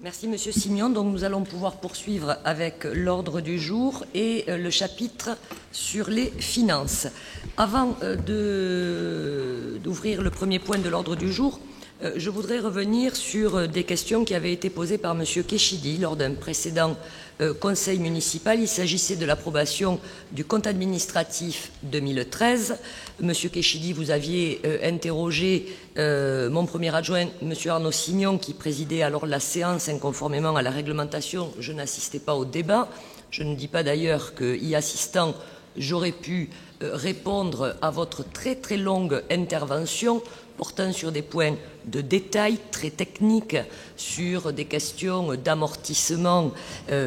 Merci Monsieur Simion. Donc nous allons pouvoir poursuivre avec l'ordre du jour et le chapitre sur les finances. Avant d'ouvrir le premier point de l'ordre du jour, je voudrais revenir sur des questions qui avaient été posées par Monsieur Keshidi lors d'un précédent conseil municipal. Il s'agissait de l'approbation du compte administratif 2013. Monsieur Keshidi, vous aviez interrogé mon premier adjoint, Monsieur Arnaud Signon, qui présidait alors la séance conformément à la réglementation. Je n'assistais pas au débat. Je ne dis pas d'ailleurs qu'y assistant, j'aurais pu répondre à votre très très longue intervention portant sur des points de détail très techniques, sur des questions d'amortissement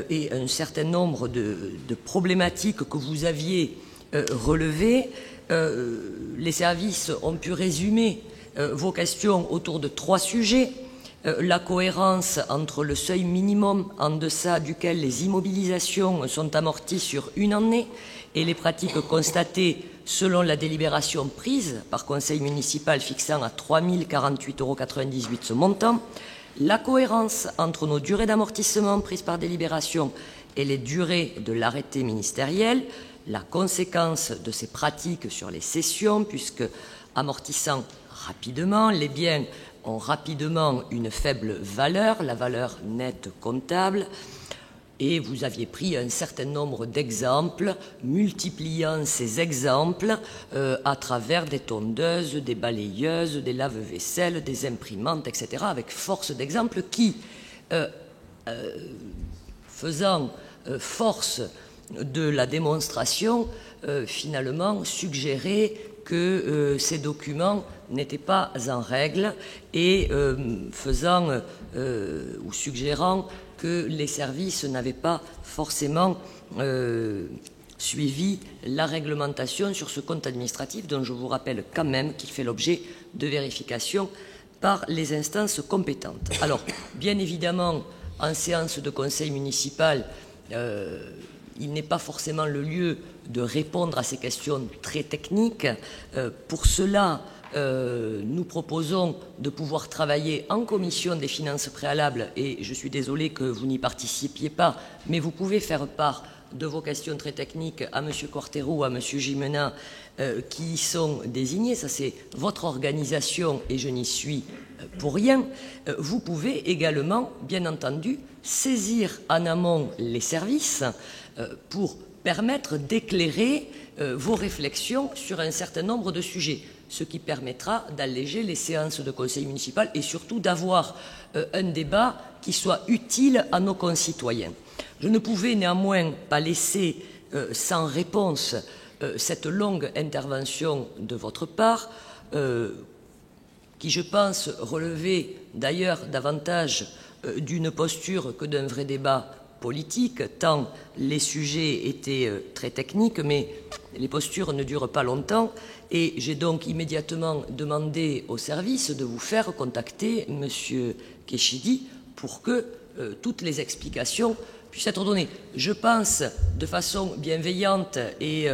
et un certain nombre de problématiques que vous aviez relevées. Les services ont pu résumer vos questions autour de 3 sujets. La cohérence entre le seuil minimum en deçà duquel les immobilisations sont amorties sur une année et les pratiques constatées selon la délibération prise par conseil municipal fixant à 3 048,98 € ce montant, la cohérence entre nos durées d'amortissement prises par délibération et les durées de l'arrêté ministériel, la conséquence de ces pratiques sur les cessions, puisque amortissant rapidement, les biens ont rapidement une faible valeur, la valeur nette comptable, et vous aviez pris un certain nombre d'exemples, multipliant ces exemples à travers des tondeuses, des balayeuses, des lave-vaisselle, des imprimantes, etc., avec force d'exemples qui, faisant force de la démonstration, finalement suggéraient que ces documents n'étaient pas en règle et ou suggérant que les services n'avaient pas forcément suivi la réglementation sur ce compte administratif, dont je vous rappelle quand même qu'il fait l'objet de vérification par les instances compétentes. Alors, bien évidemment, en séance de conseil municipal, il n'est pas forcément le lieu de répondre à ces questions très techniques. Pour cela, nous proposons de pouvoir travailler en commission des finances préalables, et je suis désolé que vous n'y participiez pas, mais vous pouvez faire part de vos questions très techniques à M. Cortero ou à M. Gimena, qui y sont désignés. Ça, c'est votre organisation et je n'y suis pour rien. Vous pouvez également, bien entendu, saisir en amont les services pour permettre d'éclairer vos réflexions sur un certain nombre de sujets, ce qui permettra d'alléger les séances de conseil municipal et surtout d'avoir un débat qui soit utile à nos concitoyens. Je ne pouvais néanmoins pas laisser sans réponse cette longue intervention de votre part, qui, je pense, relevait d'ailleurs davantage d'une posture que d'un vrai débat politique, tant les sujets étaient très techniques, mais les postures ne durent pas longtemps, et j'ai donc immédiatement demandé au service de vous faire contacter M. Keshidi pour que toutes les explications puissent être données. Je pense, de façon bienveillante et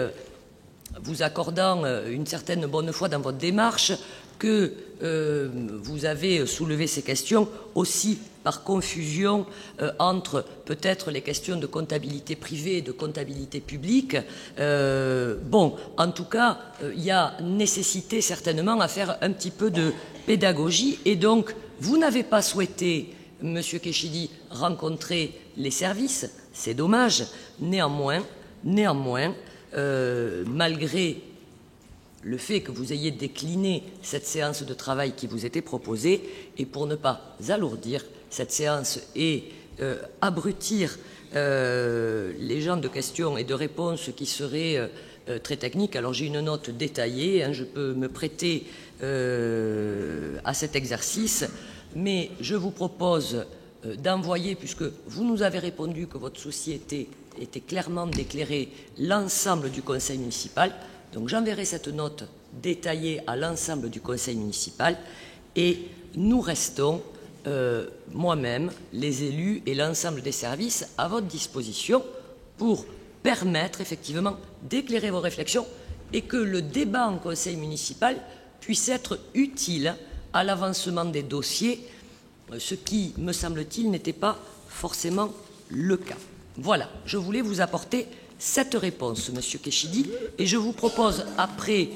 vous accordant une certaine bonne foi dans votre démarche, que vous avez soulevé ces questions aussi par confusion entre peut-être les questions de comptabilité privée et de comptabilité publique. Bon, en tout cas, il y a nécessité certainement à faire un petit peu de pédagogie, et donc vous n'avez pas souhaité, M. Keshidi, rencontrer les services, c'est dommage. Néanmoins, malgré le fait que vous ayez décliné cette séance de travail qui vous était proposée, et pour ne pas alourdir cette séance et abrutir les gens de questions et de réponses qui seraient très techniques, alors j'ai une note détaillée, je peux me prêter à cet exercice, mais je vous propose d'envoyer, puisque vous nous avez répondu que votre souci était clairement d'éclairer l'ensemble du conseil municipal. Donc j'enverrai cette note détaillée à l'ensemble du conseil municipal, et nous restons, moi-même, les élus et l'ensemble des services, à votre disposition pour permettre effectivement d'éclairer vos réflexions et que le débat en conseil municipal puisse être utile à l'avancement des dossiers ce qui, me semble-t-il, n'était pas forcément le cas. Voilà, je voulais vous apporter cette réponse, Monsieur Kéchidi, et je vous propose, après,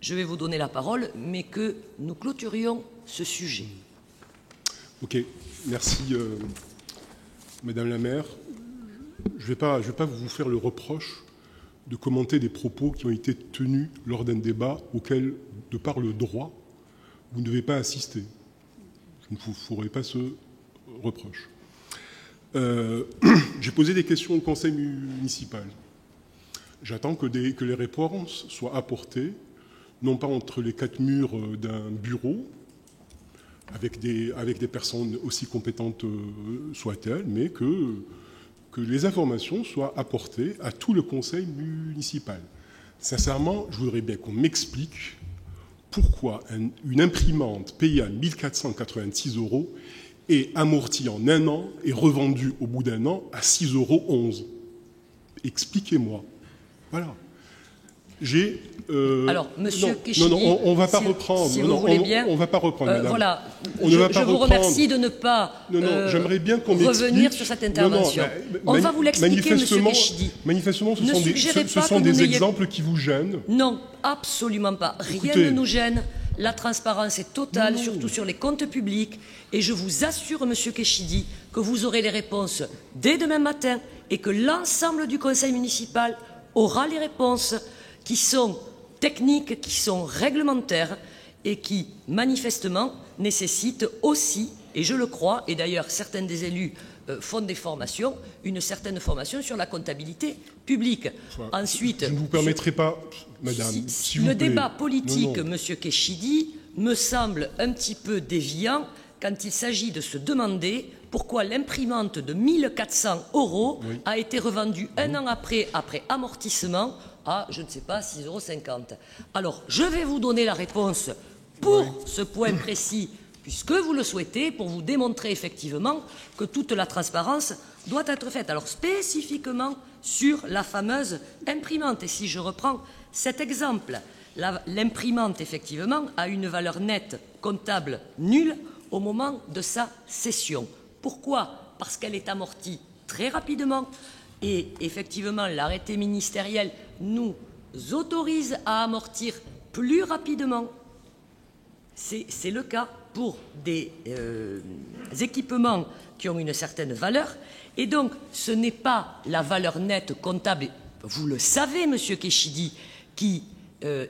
je vais vous donner la parole, mais que nous clôturions ce sujet. Ok, merci Madame la maire. Je vais pas vous faire le reproche de commenter des propos qui ont été tenus lors d'un débat auquel, de par le droit, vous ne devez pas assister. Je ne vous ferai pas ce reproche. J'ai posé des questions au conseil municipal. J'attends que les réponses soient apportées, non pas entre les quatre murs d'un bureau, avec des personnes aussi compétentes soient-elles, mais que les informations soient apportées à tout le conseil municipal. Sincèrement, je voudrais bien qu'on m'explique pourquoi une imprimante payée à 1 486 € est amortie en un an et revendue au bout d'un an à 6,11 €. Expliquez-moi. Voilà. Alors, Monsieur Kéchidi, non, on ne va pas reprendre. Si vous voulez bien, on ne va pas reprendre, madame. Voilà. Je vous remercie de ne pas j'aimerais bien qu'on revenir sur cette intervention. On va vous l'expliquer, Monsieur Kéchidi. Manifestement, ce sont des exemples qui vous gênent. Non, absolument pas. Rien ne nous gêne. La transparence est totale, surtout sur les comptes publics. Et je vous assure, Monsieur Kéchidi, que vous aurez les réponses dès demain matin et que l'ensemble du conseil municipal aura les réponses qui sont techniques, qui sont réglementaires et qui, manifestement, nécessitent aussi, et je le crois, et d'ailleurs certains des élus font des formations, une certaine formation sur la comptabilité publique. Ensuite, je ne vous permettrai pas, madame, s'il vous plaît. Le débat politique, Monsieur Kéchidi, me semble un petit peu déviant quand il s'agit de se demander pourquoi l'imprimante de 1 400 € a été revendue un an après amortissement, à, je ne sais pas, 6,50 €. Alors, je vais vous donner la réponse pour ce point précis, puisque vous le souhaitez, pour vous démontrer effectivement que toute la transparence doit être faite. Alors, spécifiquement sur la fameuse imprimante. Et si je reprends cet exemple, l'imprimante, effectivement, a une valeur nette comptable nulle au moment de sa cession. Pourquoi? Parce qu'elle est amortie très rapidement. Et effectivement, l'arrêté ministériel nous autorise à amortir plus rapidement. C'est le cas pour des équipements qui ont une certaine valeur. Et donc, ce n'est pas la valeur nette comptable, vous le savez, Monsieur Kéchidi, qui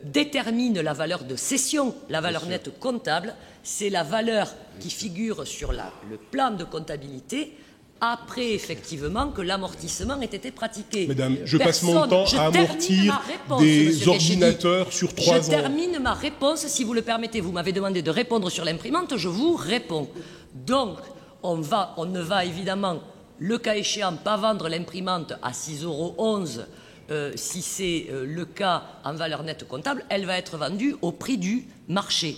détermine la valeur de cession. La valeur nette comptable, c'est la valeur qui figure sur le plan de comptabilité après, effectivement, que l'amortissement ait été pratiqué. Madame, je passe mon temps à amortir des ordinateurs sur 3 ans. Je termine ma réponse, si vous le permettez. Vous m'avez demandé de répondre sur l'imprimante, je vous réponds. Donc, on ne va évidemment, le cas échéant, pas vendre l'imprimante à 6,11 € si c'est le cas en valeur nette comptable. Elle va être vendue au prix du marché.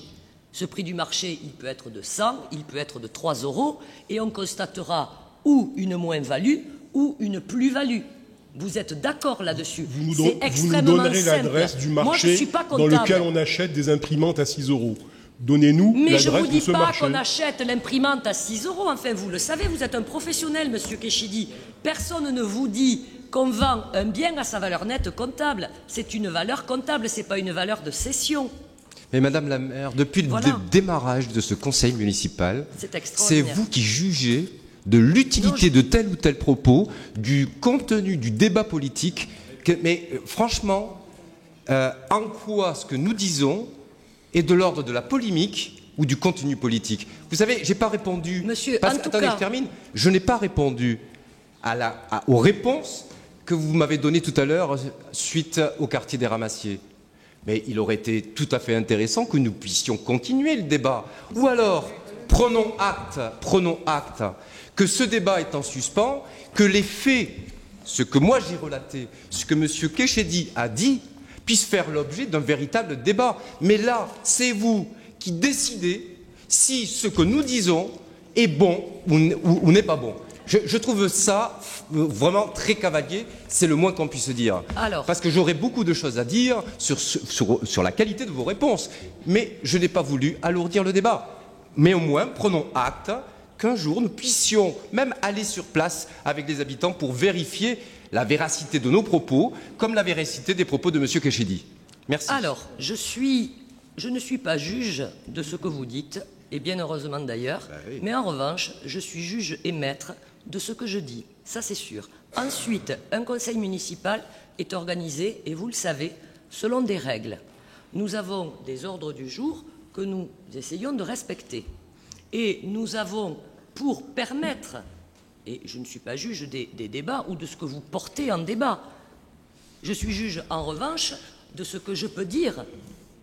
Ce prix du marché, il peut être de 100, il peut être de 3 €, et on constatera ou une moins-value, ou une plus-value. Vous êtes d'accord là-dessus? C'est extrêmement vous nous donnerez simple. l'adresse du Moi, je marché suis pas dans lequel on achète des imprimantes à 6 €. Donnez-nous Mais je ne l'adresse vous de ce dis pas marché. qu'on achète l'imprimante à 6 €. Enfin, vous le savez, vous êtes un professionnel, Monsieur Kéchidi. Personne ne vous dit qu'on vend un bien à sa valeur nette comptable. C'est une valeur comptable, ce n'est pas une valeur de cession. Mais Madame la maire, depuis le démarrage de ce conseil municipal, c'est vous qui jugez de l'utilité de tel ou tel propos, du contenu du débat politique. Mais franchement, en quoi ce que nous disons est de l'ordre de la polémique ou du contenu politique? Vous savez, j'ai pas répondu. Monsieur, attendez, je termine. Je n'ai pas répondu aux réponses que vous m'avez données tout à l'heure suite au quartier des Ramassiers. Mais il aurait été tout à fait intéressant que nous puissions continuer le débat. Ou alors, prenons acte que ce débat est en suspens, que les faits, ce que moi j'ai relaté, ce que M. Kéchidi a dit, puissent faire l'objet d'un véritable débat. Mais là, c'est vous qui décidez si ce que nous disons est bon ou n'est pas bon. Je trouve ça vraiment très cavalier, c'est le moins qu'on puisse dire. Parce que j'aurais beaucoup de choses à dire sur la qualité de vos réponses, mais je n'ai pas voulu alourdir le débat. Mais au moins, prenons acte qu'un jour, nous puissions même aller sur place avec les habitants pour vérifier la véracité de nos propos, comme la véracité des propos de M. Keshedi. Merci. Alors, je ne suis pas juge de ce que vous dites, et bien heureusement d'ailleurs, oui. mais en revanche, je suis juge et maître de ce que je dis, ça c'est sûr. Ensuite, un conseil municipal est organisé, et vous le savez, selon des règles. Nous avons des ordres du jour que nous essayons de respecter. Et nous avons, pour permettre, et je ne suis pas juge des débats ou de ce que vous portez en débat, je suis juge en revanche de ce que je peux dire,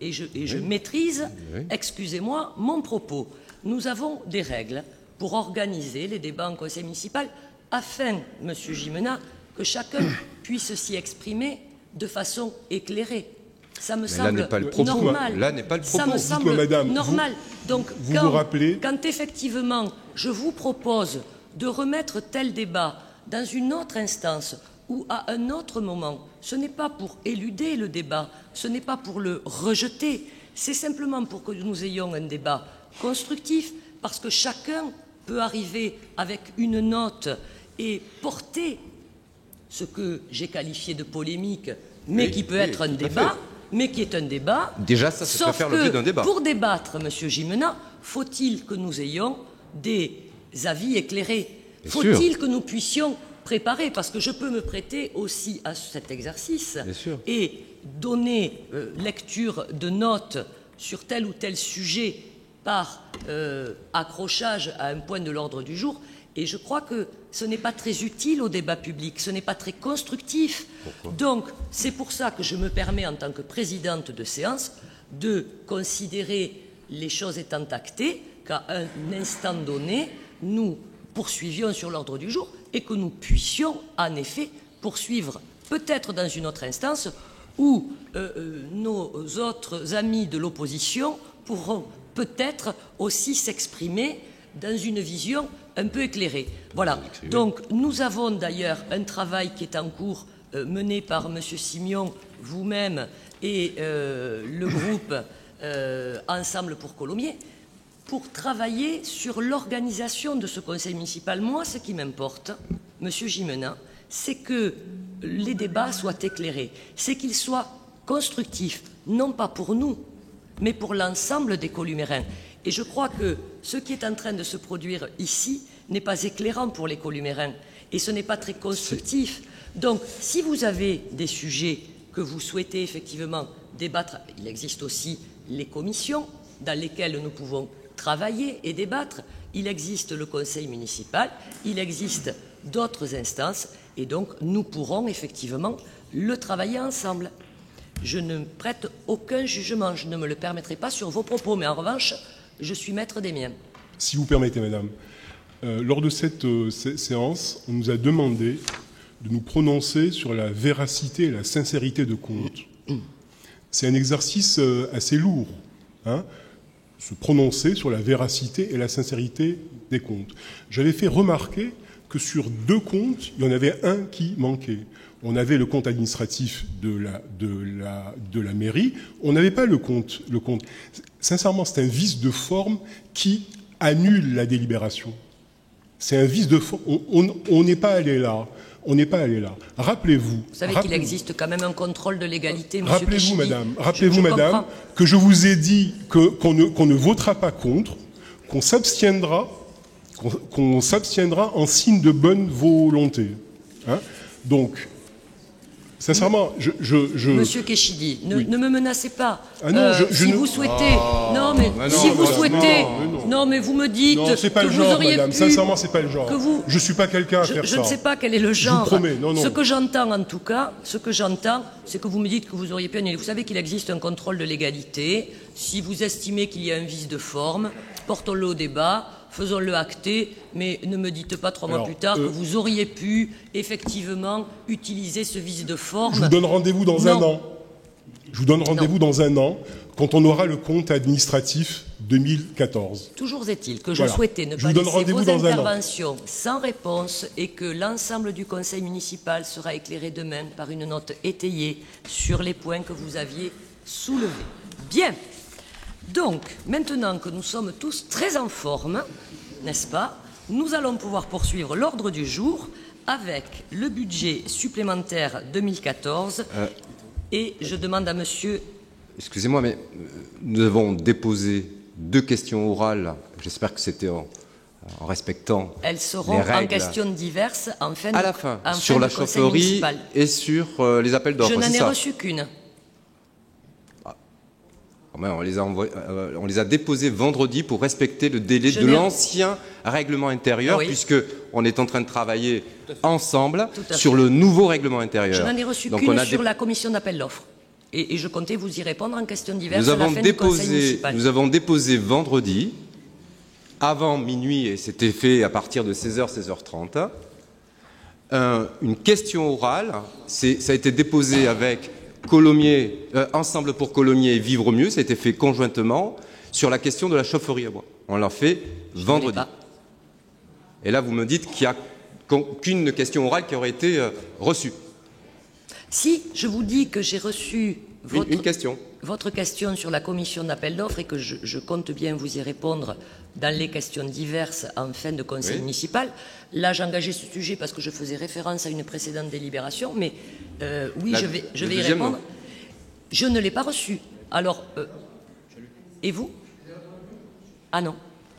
et je maîtrise, excusez-moi, mon propos. Nous avons des règles pour organiser les débats en conseil municipal afin, Monsieur Gimena, que chacun puisse s'y exprimer de façon éclairée. Ça me semble normal. Là n'est pas le propos. Ça me semble madame, normal. Donc, vous vous rappelez... quand effectivement je vous propose de remettre tel débat dans une autre instance ou à un autre moment, ce n'est pas pour éluder le débat, ce n'est pas pour le rejeter, c'est simplement pour que nous ayons un débat constructif, parce que chacun peut arriver avec une note et porter ce que j'ai qualifié de polémique, mais qui peut être un débat, mais qui est un débat. Déjà, ça, c'est sauf faire l'objet d'un débat. Pour débattre, Monsieur Gimena, faut-il que nous ayons des avis éclairés? Faut-il que nous puissions préparer? Parce que je peux me prêter aussi à cet exercice et donner lecture de notes sur tel ou tel sujet par accrochage à un point de l'ordre du jour. Et je crois que ce n'est pas très utile au débat public, ce n'est pas très constructif. Donc, c'est pour ça que je me permets, en tant que présidente de séance, de considérer les choses étant actées, qu'à un instant donné, nous poursuivions sur l'ordre du jour et que nous puissions, en effet, poursuivre peut-être dans une autre instance où nos autres amis de l'opposition pourront peut-être aussi s'exprimer dans une vision un peu éclairée. Voilà. Donc, nous avons d'ailleurs un travail qui est en cours, mené par M. Simion, vous-même et le groupe Ensemble pour Colomiers, pour travailler sur l'organisation de ce conseil municipal. Moi, ce qui m'importe, M. Gimena, c'est que les débats soient éclairés, c'est qu'ils soient constructifs, non pas pour nous, mais pour l'ensemble des Columérins. Et je crois que ce qui est en train de se produire ici n'est pas éclairant pour les Columérins et ce n'est pas très constructif. Donc, si vous avez des sujets que vous souhaitez effectivement débattre, il existe aussi les commissions dans lesquelles nous pouvons travailler et débattre. Il existe le conseil municipal, il existe d'autres instances et donc nous pourrons effectivement le travailler ensemble. Je ne prête aucun jugement, je ne me le permettrai pas sur vos propos, mais en revanche, je suis maître des miens. Si vous permettez, madame, lors de cette séance, on nous a demandé de nous prononcer sur la véracité et la sincérité de comptes. C'est un exercice assez lourd, hein, se prononcer sur la véracité et la sincérité des comptes. J'avais fait remarquer que sur 2 comptes, il y en avait un qui manquait. On avait le compte administratif de la mairie, on n'avait pas le compte. Sincèrement, c'est un vice de forme qui annule la délibération. C'est un vice de forme. On n'est pas allé là. On n'est pas allé là. Rappelez-vous. Vous savez qu'il existe quand même un contrôle de légalité, monsieur Rappelez-vous, Keshedi. madame, que je vous ai dit qu'on ne votera pas contre, qu'on s'abstiendra en signe de bonne volonté. Hein? Donc, sincèrement, Monsieur Keshedi, oui. ne me menacez pas. Ah non, si vous souhaitez... Non, mais vous me dites non, c'est pas que le vous genre, auriez madame. pu... Sincèrement, c'est pas le genre. Je suis pas quelqu'un à faire ça. Je ne sais pas quel est le genre. Je vous promets, non. Ce que j'entends, en tout cas, c'est que vous me dites que vous auriez pu annuler. Vous savez qu'il existe un contrôle de légalité. Si vous estimez qu'il y a un vice de forme, portons-le au débat. Faisons-le acter, mais ne me dites pas 3 mois plus tard que vous auriez pu effectivement utiliser ce vice de forme. Je vous donne rendez-vous dans un an. Je vous donne rendez-vous dans un an, quand on aura le compte administratif 2014. Toujours est-il que je souhaitais ne pas laisser vos interventions sans réponse et que l'ensemble du conseil municipal sera éclairé demain par une note étayée sur les points que vous aviez soulevés. Bien. Donc, maintenant que nous sommes tous très en forme, n'est-ce pas, nous allons pouvoir poursuivre l'ordre du jour avec le budget supplémentaire 2014. Et je demande à monsieur... Excusez-moi, mais nous avons déposé 2 questions orales. J'espère que c'était en respectant Elles seront les règles. en questions diverses en fin de, à la fin, en sur fin la de conseil chaufferie municipal. et sur les appels d'offres. Je n'en c'est ai ça reçu qu'une. On les a déposés vendredi pour respecter le délai de l'ancien règlement intérieur, puisqu'on est en train de travailler ensemble sur le nouveau règlement intérieur. Je n'en ai reçu qu'une sur la commission d'appel d'offres. Et je comptais vous y répondre en questions diverses à la fin du conseil municipal. Nous avons déposé vendredi, avant minuit, et c'était fait à partir de 16h, 16h30, une question orale. Ça a été déposé avec Ensemble pour Colomiers et Vivre Mieux, ça a été fait conjointement sur la question de la chaufferie à bois. On l'a fait vendredi. Et là, vous me dites qu'il n'y a qu'une question orale qui aurait été reçue. Si je vous dis que j'ai reçu une question. Votre question sur la commission d'appel d'offres et que je compte bien vous y répondre dans les questions diverses en fin de conseil municipal. Là, j'ai engagé ce sujet parce que je faisais référence à une précédente délibération, mais oui, je vais y répondre. Je ne l'ai pas reçu. Alors, et vous? Ah non.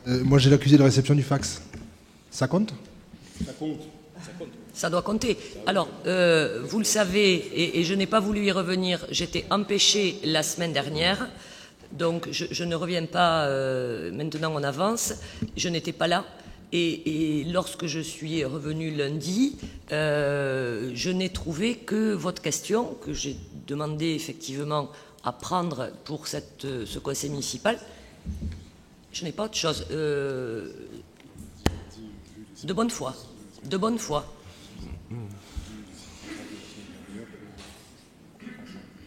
Moi, j'ai l'accusé de réception du fax. Ça compte? Ça compte. Ça doit compter. Alors, vous le savez, et je n'ai pas voulu y revenir, j'étais empêché la semaine dernière, donc je ne reviens pas maintenant en avance, je n'étais pas là, et lorsque je suis revenu lundi, je n'ai trouvé que votre question, que j'ai demandé effectivement à prendre pour ce conseil municipal. Je n'ai pas autre chose. De bonne foi. De bonne foi.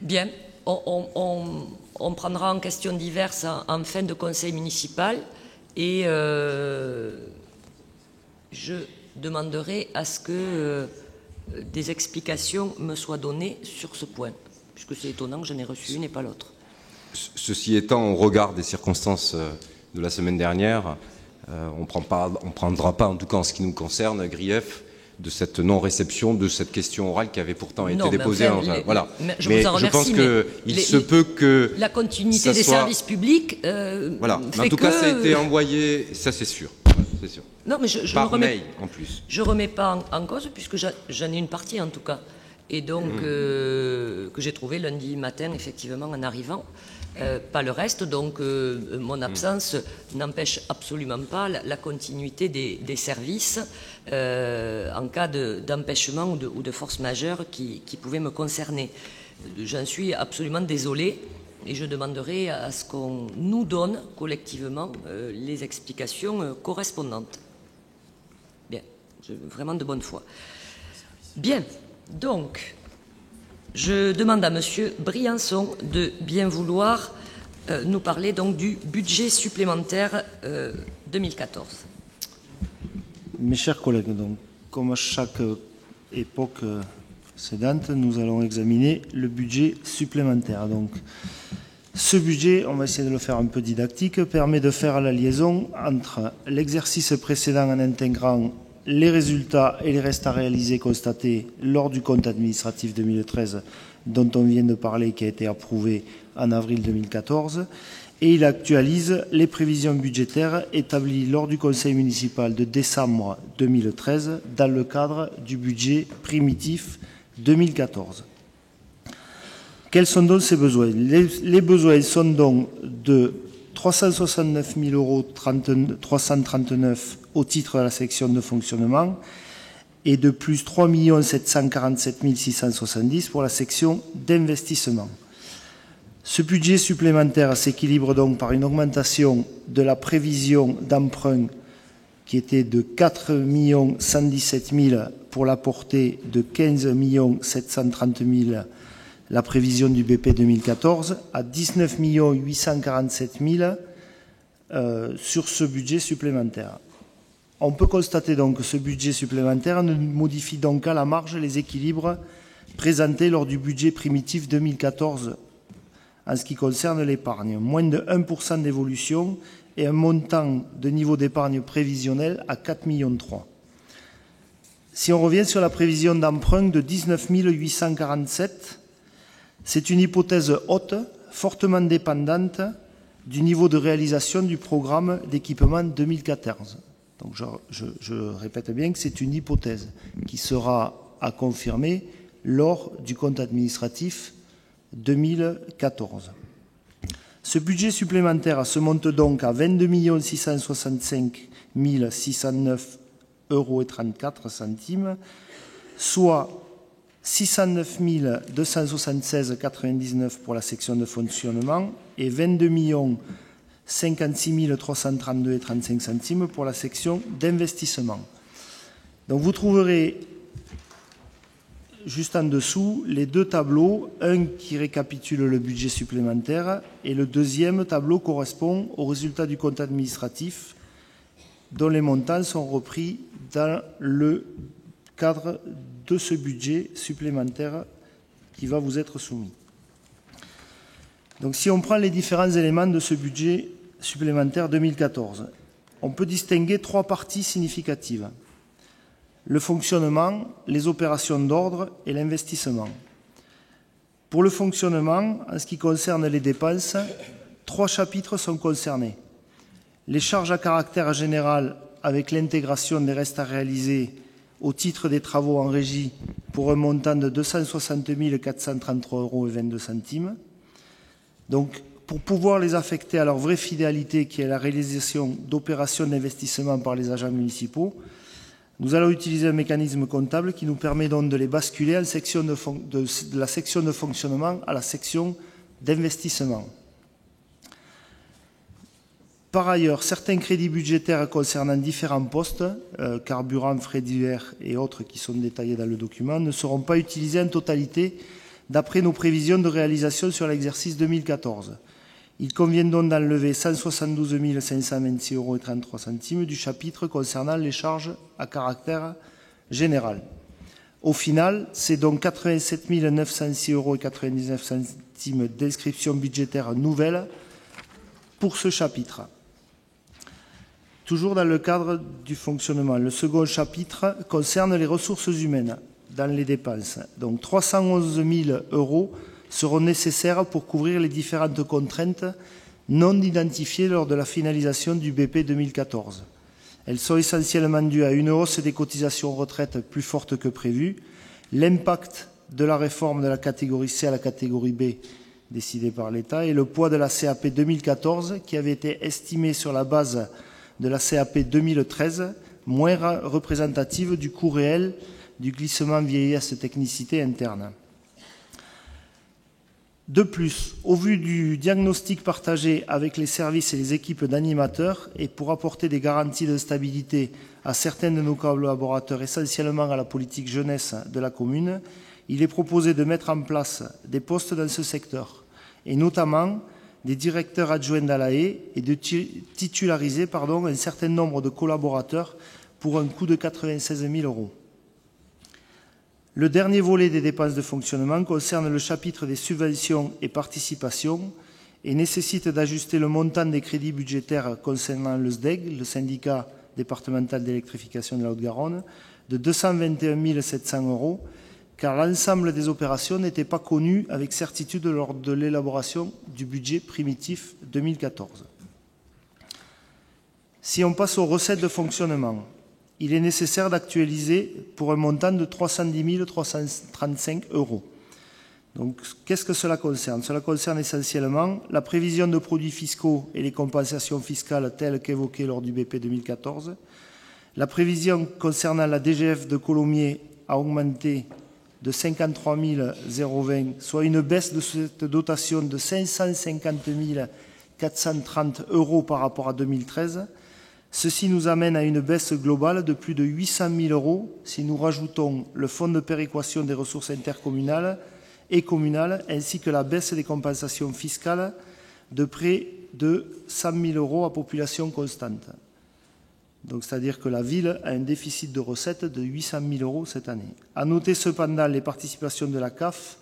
Bien, on prendra en questions diverses en fin de conseil municipal et je demanderai à ce que des explications me soient données sur ce point, puisque c'est étonnant que je n'ai reçu une et pas l'autre. Ceci étant, au regard des circonstances de la semaine dernière, on ne prendra pas, en tout cas en ce qui nous concerne, grief de cette non-réception de cette question orale qui avait pourtant été déposée. Voilà. Je vous en remercie, je pense qu'il se peut que la continuité des services publics. Voilà. Mais en tout cas, ça a été envoyé, ça c'est sûr. C'est sûr. Non, mais je par mail en plus. Je ne remets pas en cause puisque j'en ai une partie en tout cas, et donc que j'ai trouvé lundi matin effectivement en arrivant. Pas le reste, donc mon absence n'empêche absolument pas la continuité des services en cas d'empêchement ou de force majeure qui pouvait me concerner. J'en suis absolument désolé et je demanderai à ce qu'on nous donne collectivement les explications correspondantes. Bien, vraiment de bonne foi. Bien, donc... Je demande à monsieur Briançon de bien vouloir nous parler donc du budget supplémentaire 2014. Mes chers collègues, donc, comme à chaque époque précédente, nous allons examiner le budget supplémentaire. Donc, ce budget, on va essayer de le faire un peu didactique, permet de faire la liaison entre l'exercice précédent en intégrant les résultats et les restes à réaliser constatés lors du compte administratif 2013 dont on vient de parler, qui a été approuvé en avril 2014, et il actualise les prévisions budgétaires établies lors du conseil municipal de décembre 2013 dans le cadre du budget primitif 2014. Quels sont donc ces besoins? Les besoins sont donc de 369 339 € au titre de la section de fonctionnement et de plus 3 747 670 pour la section d'investissement. Ce budget supplémentaire s'équilibre donc par une augmentation de la prévision d'emprunt qui était de 4 117 000 pour la portée de 15 730 000 la prévision du BP 2014 à 19 847 000 sur ce budget supplémentaire. On peut constater donc que ce budget supplémentaire ne modifie donc qu'à la marge les équilibres présentés lors du budget primitif 2014 en ce qui concerne l'épargne, moins de 1% d'évolution et un montant de niveau d'épargne prévisionnel à 4,3 millions. Si on revient sur la prévision d'emprunt de 19 847, c'est une hypothèse haute, fortement dépendante du niveau de réalisation du programme d'équipement 2014. Donc je répète bien que c'est une hypothèse qui sera à confirmer lors du compte administratif 2014. Ce budget supplémentaire se monte donc à 22 665 609,34 €, soit 609 276,99 € pour la section de fonctionnement et 22 56 332,35 € pour la section d'investissement. Donc vous trouverez juste en dessous les deux tableaux, un qui récapitule le budget supplémentaire et le deuxième tableau correspond au résultat du compte administratif dont les montants sont repris dans le cadre de ce budget supplémentaire qui va vous être soumis. Donc si on prend les différents éléments de ce budget supplémentaire 2014, on peut distinguer trois parties significatives: le fonctionnement, les opérations d'ordre et l'investissement. Pour le fonctionnement, en ce qui concerne les dépenses, trois chapitres sont concernés. Les charges à caractère général avec l'intégration des restes à réaliser au titre des travaux en régie pour un montant de 260 433,22 €. Donc, pour pouvoir les affecter à leur vraie finalité, qui est la réalisation d'opérations d'investissement par les agents municipaux, nous allons utiliser un mécanisme comptable qui nous permet donc de les basculer en section de la section de fonctionnement à la section d'investissement. Par ailleurs, certains crédits budgétaires concernant différents postes, carburant, frais divers et autres qui sont détaillés dans le document, ne seront pas utilisés en totalité d'après nos prévisions de réalisation sur l'exercice 2014. Il convient donc d'enlever 172 526,33 € du chapitre concernant les charges à caractère général. Au final, c'est donc 87 906,99 € d'inscriptions budgétaires nouvelles pour ce chapitre. Toujours dans le cadre du fonctionnement, le second chapitre concerne les ressources humaines dans les dépenses. Donc 311 000 € seront nécessaires pour couvrir les différentes contraintes non identifiées lors de la finalisation du BP 2014. Elles sont essentiellement dues à une hausse des cotisations retraite plus forte que prévu, l'impact de la réforme de la catégorie C à la catégorie B décidée par l'État et le poids de la CAP 2014 qui avait été estimé sur la base de la CAP 2013, moins représentative du coût réel du glissement vieillesse technicité interne. De plus, au vu du diagnostic partagé avec les services et les équipes d'animateurs et pour apporter des garanties de stabilité à certains de nos collaborateurs, essentiellement à la politique jeunesse de la commune, il est proposé de mettre en place des postes dans ce secteur, et notamment des directeurs adjoints d'ALAE et de titulariser un certain nombre de collaborateurs pour un coût de 96 000 €. Le dernier volet des dépenses de fonctionnement concerne le chapitre des subventions et participations et nécessite d'ajuster le montant des crédits budgétaires concernant le SDEG, le syndicat départemental d'électrification de la Haute-Garonne, de 221 700 €, car l'ensemble des opérations n'était pas connu avec certitude lors de l'élaboration du budget primitif 2014. Si on passe aux recettes de fonctionnement, il est nécessaire d'actualiser pour un montant de 310 335 €. Donc, qu'est-ce que cela concerne? Cela concerne essentiellement la prévision de produits fiscaux et les compensations fiscales telles qu'évoquées lors du BP 2014. La prévision concernant la DGF de Colomiers a augmenté de 53 020, soit une baisse de cette dotation de 550 430 € par rapport à 2013. Ceci nous amène à une baisse globale de plus de 800 000 € si nous rajoutons le fonds de péréquation des ressources intercommunales et communales, ainsi que la baisse des compensations fiscales de près de 100 000 € à population constante. Donc, c'est-à-dire que la ville a un déficit de recettes de 800 000 € cette année. À noter cependant les participations de la CAF,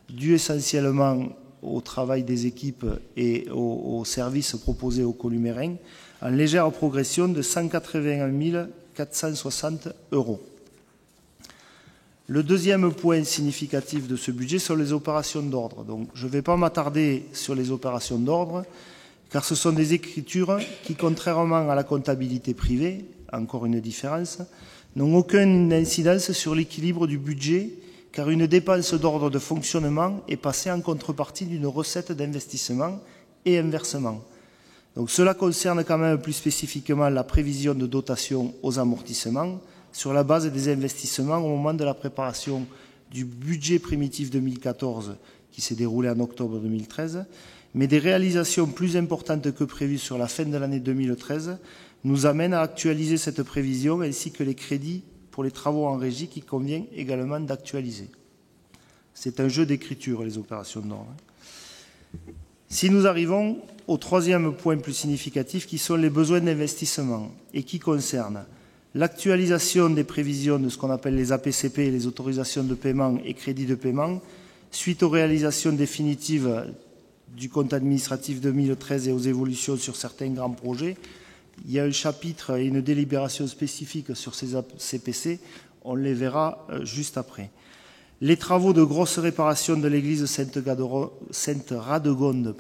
dues essentiellement au travail des équipes et aux services proposés aux Columérains, en légère progression de 181 460 €. Le deuxième point significatif de ce budget sont les opérations d'ordre. Donc, je ne vais pas m'attarder sur les opérations d'ordre, car ce sont des écritures qui, contrairement à la comptabilité privée, encore une différence, n'ont aucune incidence sur l'équilibre du budget, car une dépense d'ordre de fonctionnement est passée en contrepartie d'une recette d'investissement et inversement. Donc, cela concerne quand même plus spécifiquement la prévision de dotation aux amortissements sur la base des investissements au moment de la préparation du budget primitif 2014 qui s'est déroulé en octobre 2013, mais des réalisations plus importantes que prévues sur la fin de l'année 2013 nous amènent à actualiser cette prévision ainsi que les crédits pour les travaux en régie qu'il convient également d'actualiser. C'est un jeu d'écriture, les opérations d'ordre. Si nous arrivons au troisième point plus significatif, qui sont les besoins d'investissement et qui concernent l'actualisation des prévisions de ce qu'on appelle les APCP, les autorisations de paiement et crédits de paiement, suite aux réalisations définitives du compte administratif 2013 et aux évolutions sur certains grands projets. Il y a un chapitre et une délibération spécifique sur ces APCP, on les verra juste après. Les travaux de grosse réparation de l'église Sainte-Radegonde,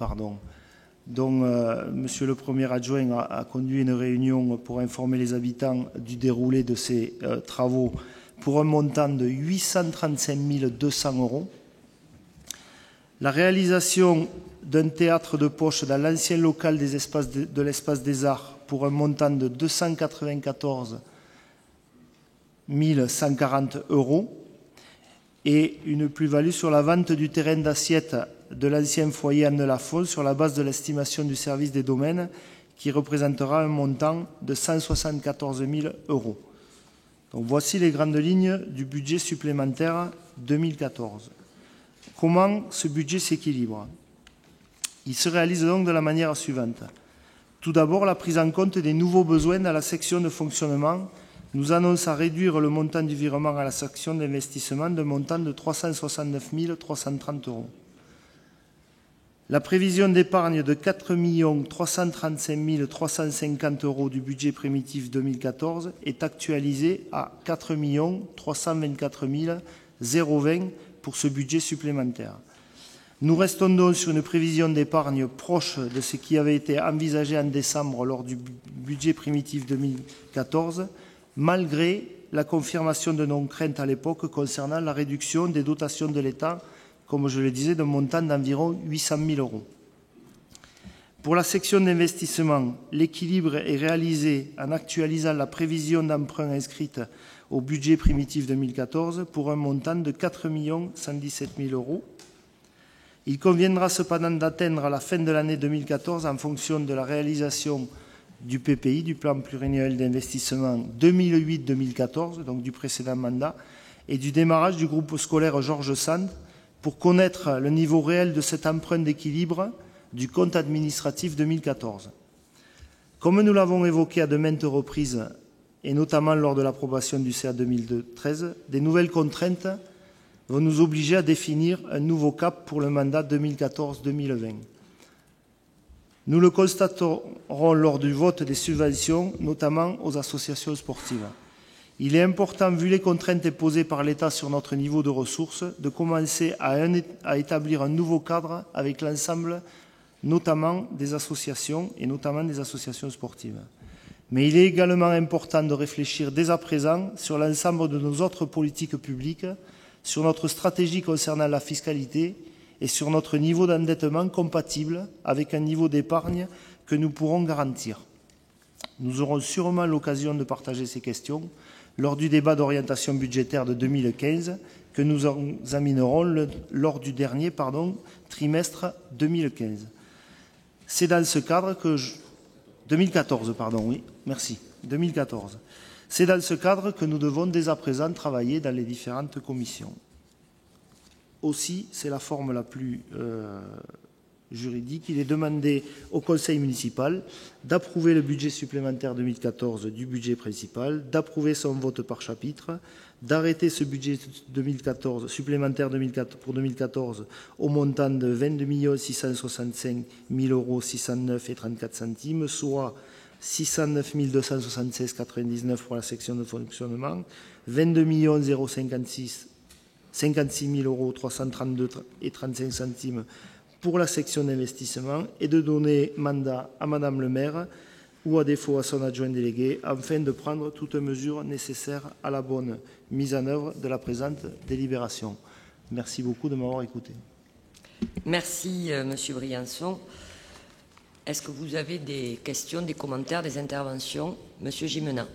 dont Monsieur le Premier adjoint a conduit une réunion pour informer les habitants du déroulé de ces travaux pour un montant de 835 200 €. La réalisation d'un théâtre de poche dans l'ancien local de l'Espace des Arts pour un montant de 294 140 € et une plus-value sur la vente du terrain d'assiette de l'ancien foyer Anne Lafont sur la base de l'estimation du service des domaines qui représentera un montant de 174 000 €. Donc voici les grandes lignes du budget supplémentaire 2014. Comment ce budget s'équilibre? Il se réalise donc de la manière suivante. Tout d'abord, la prise en compte des nouveaux besoins dans la section de fonctionnement nous annonce à réduire le montant du virement à la section d'investissement d'un montant de 369 330 €. La prévision d'épargne de 4 335 350 € du budget primitif 2014 est actualisée à 4 324 020 pour ce budget supplémentaire. Nous restons donc sur une prévision d'épargne proche de ce qui avait été envisagé en décembre lors du budget primitif 2014, malgré la confirmation de nos craintes à l'époque concernant la réduction des dotations de l'État, comme je le disais, d'un montant d'environ 800 000 €. Pour la section d'investissement, l'équilibre est réalisé en actualisant la prévision d'emprunt inscrite au budget primitif 2014 pour un montant de 4 117 000 €. Il conviendra cependant d'atteindre à la fin de l'année 2014, en fonction de la réalisation du PPI, du plan pluriannuel d'investissement 2008-2014, donc du précédent mandat, et du démarrage du groupe scolaire Georges Sand, pour connaître le niveau réel de cet emprunt d'équilibre du compte administratif 2014. Comme nous l'avons évoqué à de maintes reprises, et notamment lors de l'approbation du CA 2013, des nouvelles contraintes vont nous obliger à définir un nouveau cap pour le mandat 2014-2020. Nous le constaterons lors du vote des subventions, notamment aux associations sportives. Il est important, vu les contraintes imposées par l'État sur notre niveau de ressources, de commencer à établir un nouveau cadre avec l'ensemble, notamment des associations, et notamment des associations sportives. Mais il est également important de réfléchir dès à présent sur l'ensemble de nos autres politiques publiques, sur notre stratégie concernant la fiscalité et sur notre niveau d'endettement compatible avec un niveau d'épargne que nous pourrons garantir. Nous aurons sûrement l'occasion de partager ces questions lors du débat d'orientation budgétaire de 2015 que nous examinerons lors du dernier trimestre 2015. C'est dans ce cadre que 2014, oui, merci, 2014. C'est dans ce cadre que nous devons dès à présent travailler dans les différentes commissions. Aussi, c'est la forme la plus juridique, il est demandé au Conseil municipal d'approuver le budget supplémentaire 2014 du budget principal, d'approuver son vote par chapitre, d'arrêter ce budget 2014, supplémentaire pour 2014 au montant de 22 665 000 609 et 34 centimes, soit 609 276,99 pour la section de fonctionnement, 22 056 332 et 35 centimes pour la section d'investissement, et de donner mandat à Madame le maire ou à défaut à son adjoint délégué afin de prendre toutes mesures nécessaires à la bonne mise en œuvre de la présente délibération. Merci beaucoup de m'avoir écouté. Merci, Monsieur Briançon. Est-ce que vous avez des questions, des commentaires, des interventions? Monsieur Gimena.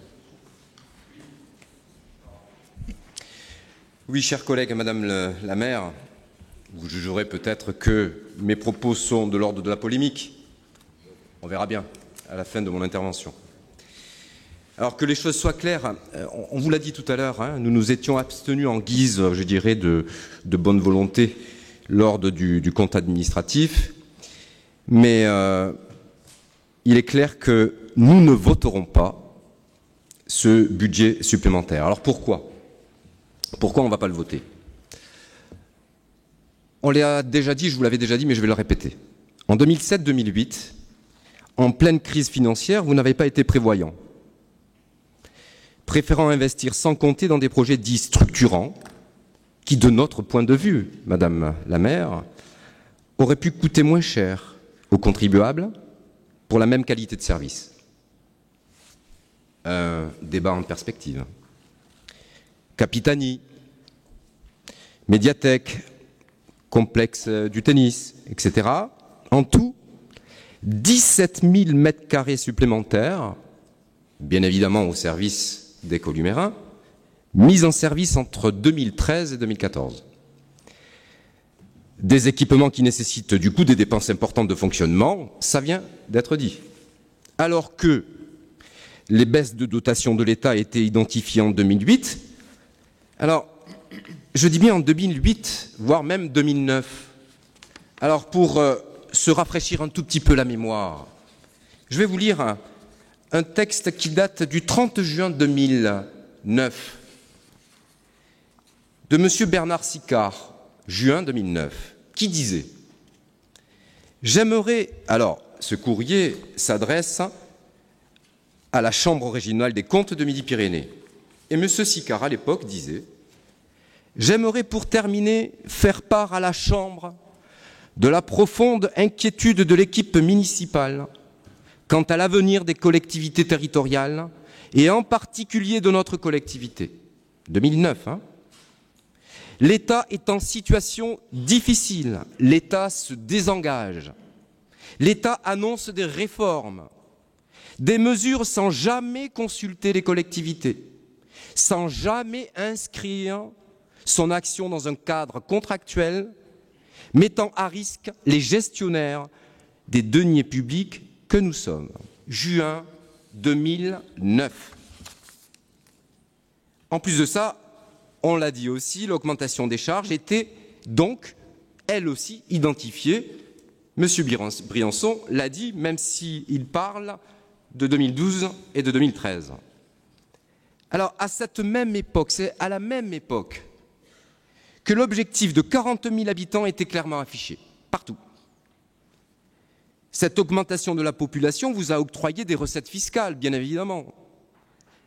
Oui, chers collègues, Madame la maire, vous jugerez peut-être que mes propos sont de l'ordre de la polémique. On verra bien à la fin de mon intervention. Alors que les choses soient claires, on vous l'a dit tout à l'heure, nous nous étions abstenus en guise, je dirais, de bonne volonté lors du compte administratif, mais il est clair que nous ne voterons pas ce budget supplémentaire. Alors pourquoi on ne va pas le voter? On l'a déjà dit, je vous l'avais déjà dit, mais je vais le répéter. En 2007-2008, en pleine crise financière, vous n'avez pas été prévoyant, préférant investir sans compter dans des projets dits structurants qui, de notre point de vue, Madame la maire, auraient pu coûter moins cher aux contribuables pour la même qualité de service. Un débat en perspective. Capitani, médiathèque, complexe du tennis, etc. En tout, 17 000 mètres carrés supplémentaires, bien évidemment au service des Columérins, mis en service entre 2013 et 2014. Des équipements qui nécessitent du coup des dépenses importantes de fonctionnement, ça vient d'être dit. Alors que les baisses de dotation de l'État étaient identifiées en 2008, alors je dis bien en 2008, voire même 2009. Alors pour se rafraîchir un tout petit peu la mémoire, je vais vous lire un texte qui date du 30 juin 2009 de M. Bernard Sicard, juin 2009, qui disait « J'aimerais... » Alors, ce courrier s'adresse à la Chambre régionale des comptes de Midi-Pyrénées. Et M. Sicard, à l'époque, disait « J'aimerais pour terminer faire part à la Chambre de la profonde inquiétude de l'équipe municipale quant à l'avenir des collectivités territoriales et en particulier de notre collectivité. » 2009, hein. L'État est en situation difficile. L'État se désengage. L'État annonce des réformes, des mesures sans jamais consulter les collectivités, sans jamais inscrire son action dans un cadre contractuel, mettant à risque les gestionnaires des deniers publics que nous sommes. Juin 2009. En plus de ça, on l'a dit aussi, l'augmentation des charges était donc, elle aussi, identifiée. Monsieur Briançon l'a dit, même s'il parle de 2012 et de 2013. Alors, à cette même époque, c'est à la même époque que l'objectif de 40 000 habitants était clairement affiché, partout. Cette augmentation de la population vous a octroyé des recettes fiscales, bien évidemment,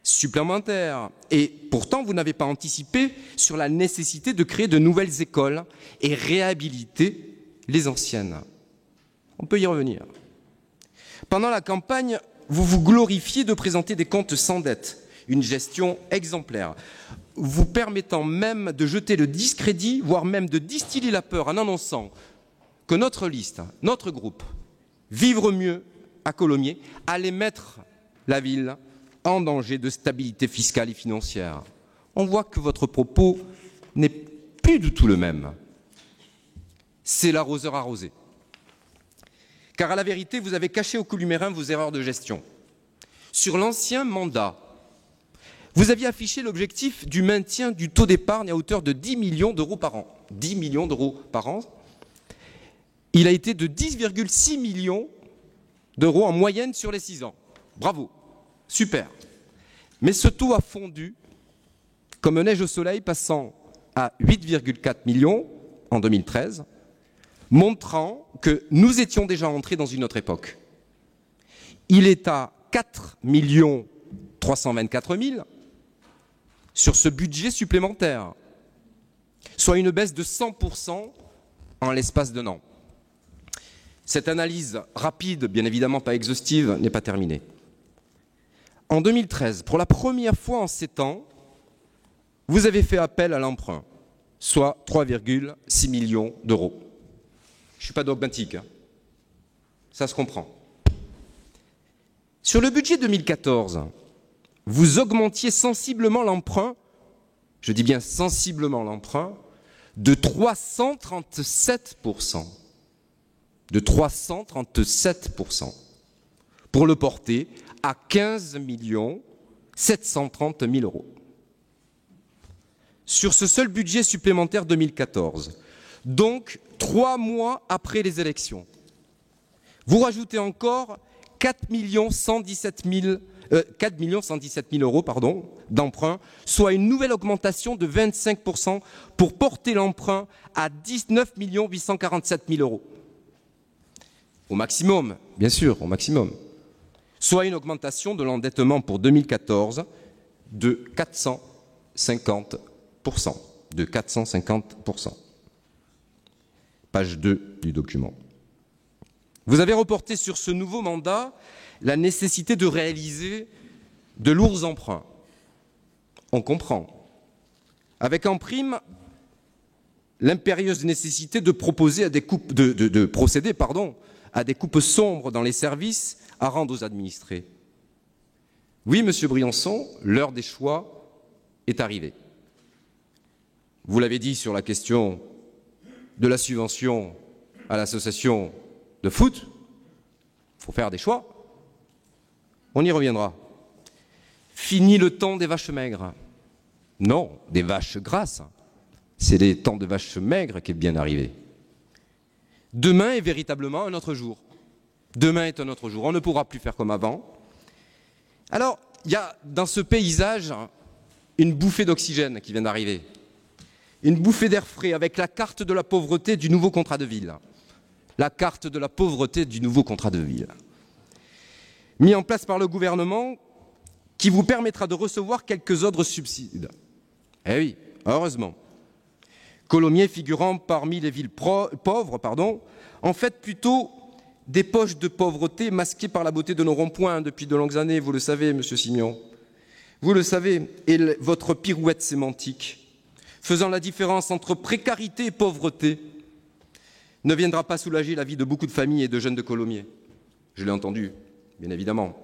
supplémentaires. Et pourtant, vous n'avez pas anticipé sur la nécessité de créer de nouvelles écoles et réhabiliter les anciennes. On peut y revenir. Pendant la campagne, vous vous glorifiez de présenter des comptes sans dette, une gestion exemplaire, vous permettant même de jeter le discrédit, voire même de distiller la peur en annonçant que notre liste, notre groupe, Vivre mieux à Colomiers, allait mettre la ville en danger de stabilité fiscale et financière. On voit que votre propos n'est plus du tout le même. C'est l'arroseur arrosé. Car à la vérité, vous avez caché aux Columérins vos erreurs de gestion. Sur l'ancien mandat, vous aviez affiché l'objectif du maintien du taux d'épargne à hauteur de 10 millions d'euros par an. 10 millions d'euros par an. il a été de 10,6 millions d'euros en moyenne sur les 6 ans. Bravo, super. Mais ce taux a fondu comme neige au soleil, passant à 8,4 millions en 2013, montrant que nous étions déjà entrés dans une autre époque. Il est à 4 324 000 sur ce budget supplémentaire, soit une baisse de 100% en l'espace d'un an. Cette analyse rapide, bien évidemment pas exhaustive, n'est pas terminée. En 2013, pour la première fois en 7 ans, vous avez fait appel à l'emprunt, soit 3,6 millions d'euros. Je ne suis pas dogmatique, hein. Ça se comprend. Sur le budget 2014, vous augmentiez sensiblement l'emprunt, je dis bien sensiblement l'emprunt, de 337%. De 337%. Pour le porter à 15 730 000 euros. Sur ce seul budget supplémentaire 2014, donc 3 mois après les élections, vous rajoutez encore 4 117 000 euros d'emprunt, soit une nouvelle augmentation de 25% pour porter l'emprunt à 19 847 000 euros. Au maximum, bien sûr, au maximum. Soit une augmentation de l'endettement pour 2014 de 450%. De 450%. Page 2 du document. Vous avez reporté sur ce nouveau mandat la nécessité de réaliser de lourds emprunts. On comprend. Avec en prime l'impérieuse nécessité de procéder à des coupes à des coupes sombres dans les services à rendre aux administrés. Oui, monsieur Briançon, l'heure des choix est arrivée. Vous l'avez dit sur la question de la subvention à l'association de foot, il faut faire des choix. On y reviendra. Fini le temps des vaches maigres. Non, des vaches grasses. C'est le temps de vaches maigres qui est bien arrivé. Demain est véritablement un autre jour. Demain est un autre jour. On ne pourra plus faire comme avant. Alors, il y a dans ce paysage une bouffée d'oxygène qui vient d'arriver. Une bouffée d'air frais avec la carte de la pauvreté du nouveau contrat de ville. La carte de la pauvreté du nouveau contrat de ville. Mis en place par le gouvernement qui vous permettra de recevoir quelques autres subsides. Eh oui, heureusement. Colomiers figurant parmi les villes pauvres, en fait plutôt des poches de pauvreté masquées par la beauté de nos ronds-points depuis de longues années, vous le savez, monsieur Simion. Vous le savez, et votre pirouette sémantique, faisant la différence entre précarité et pauvreté, ne viendra pas soulager la vie de beaucoup de familles et de jeunes de Colomiers. Je l'ai entendu, bien évidemment.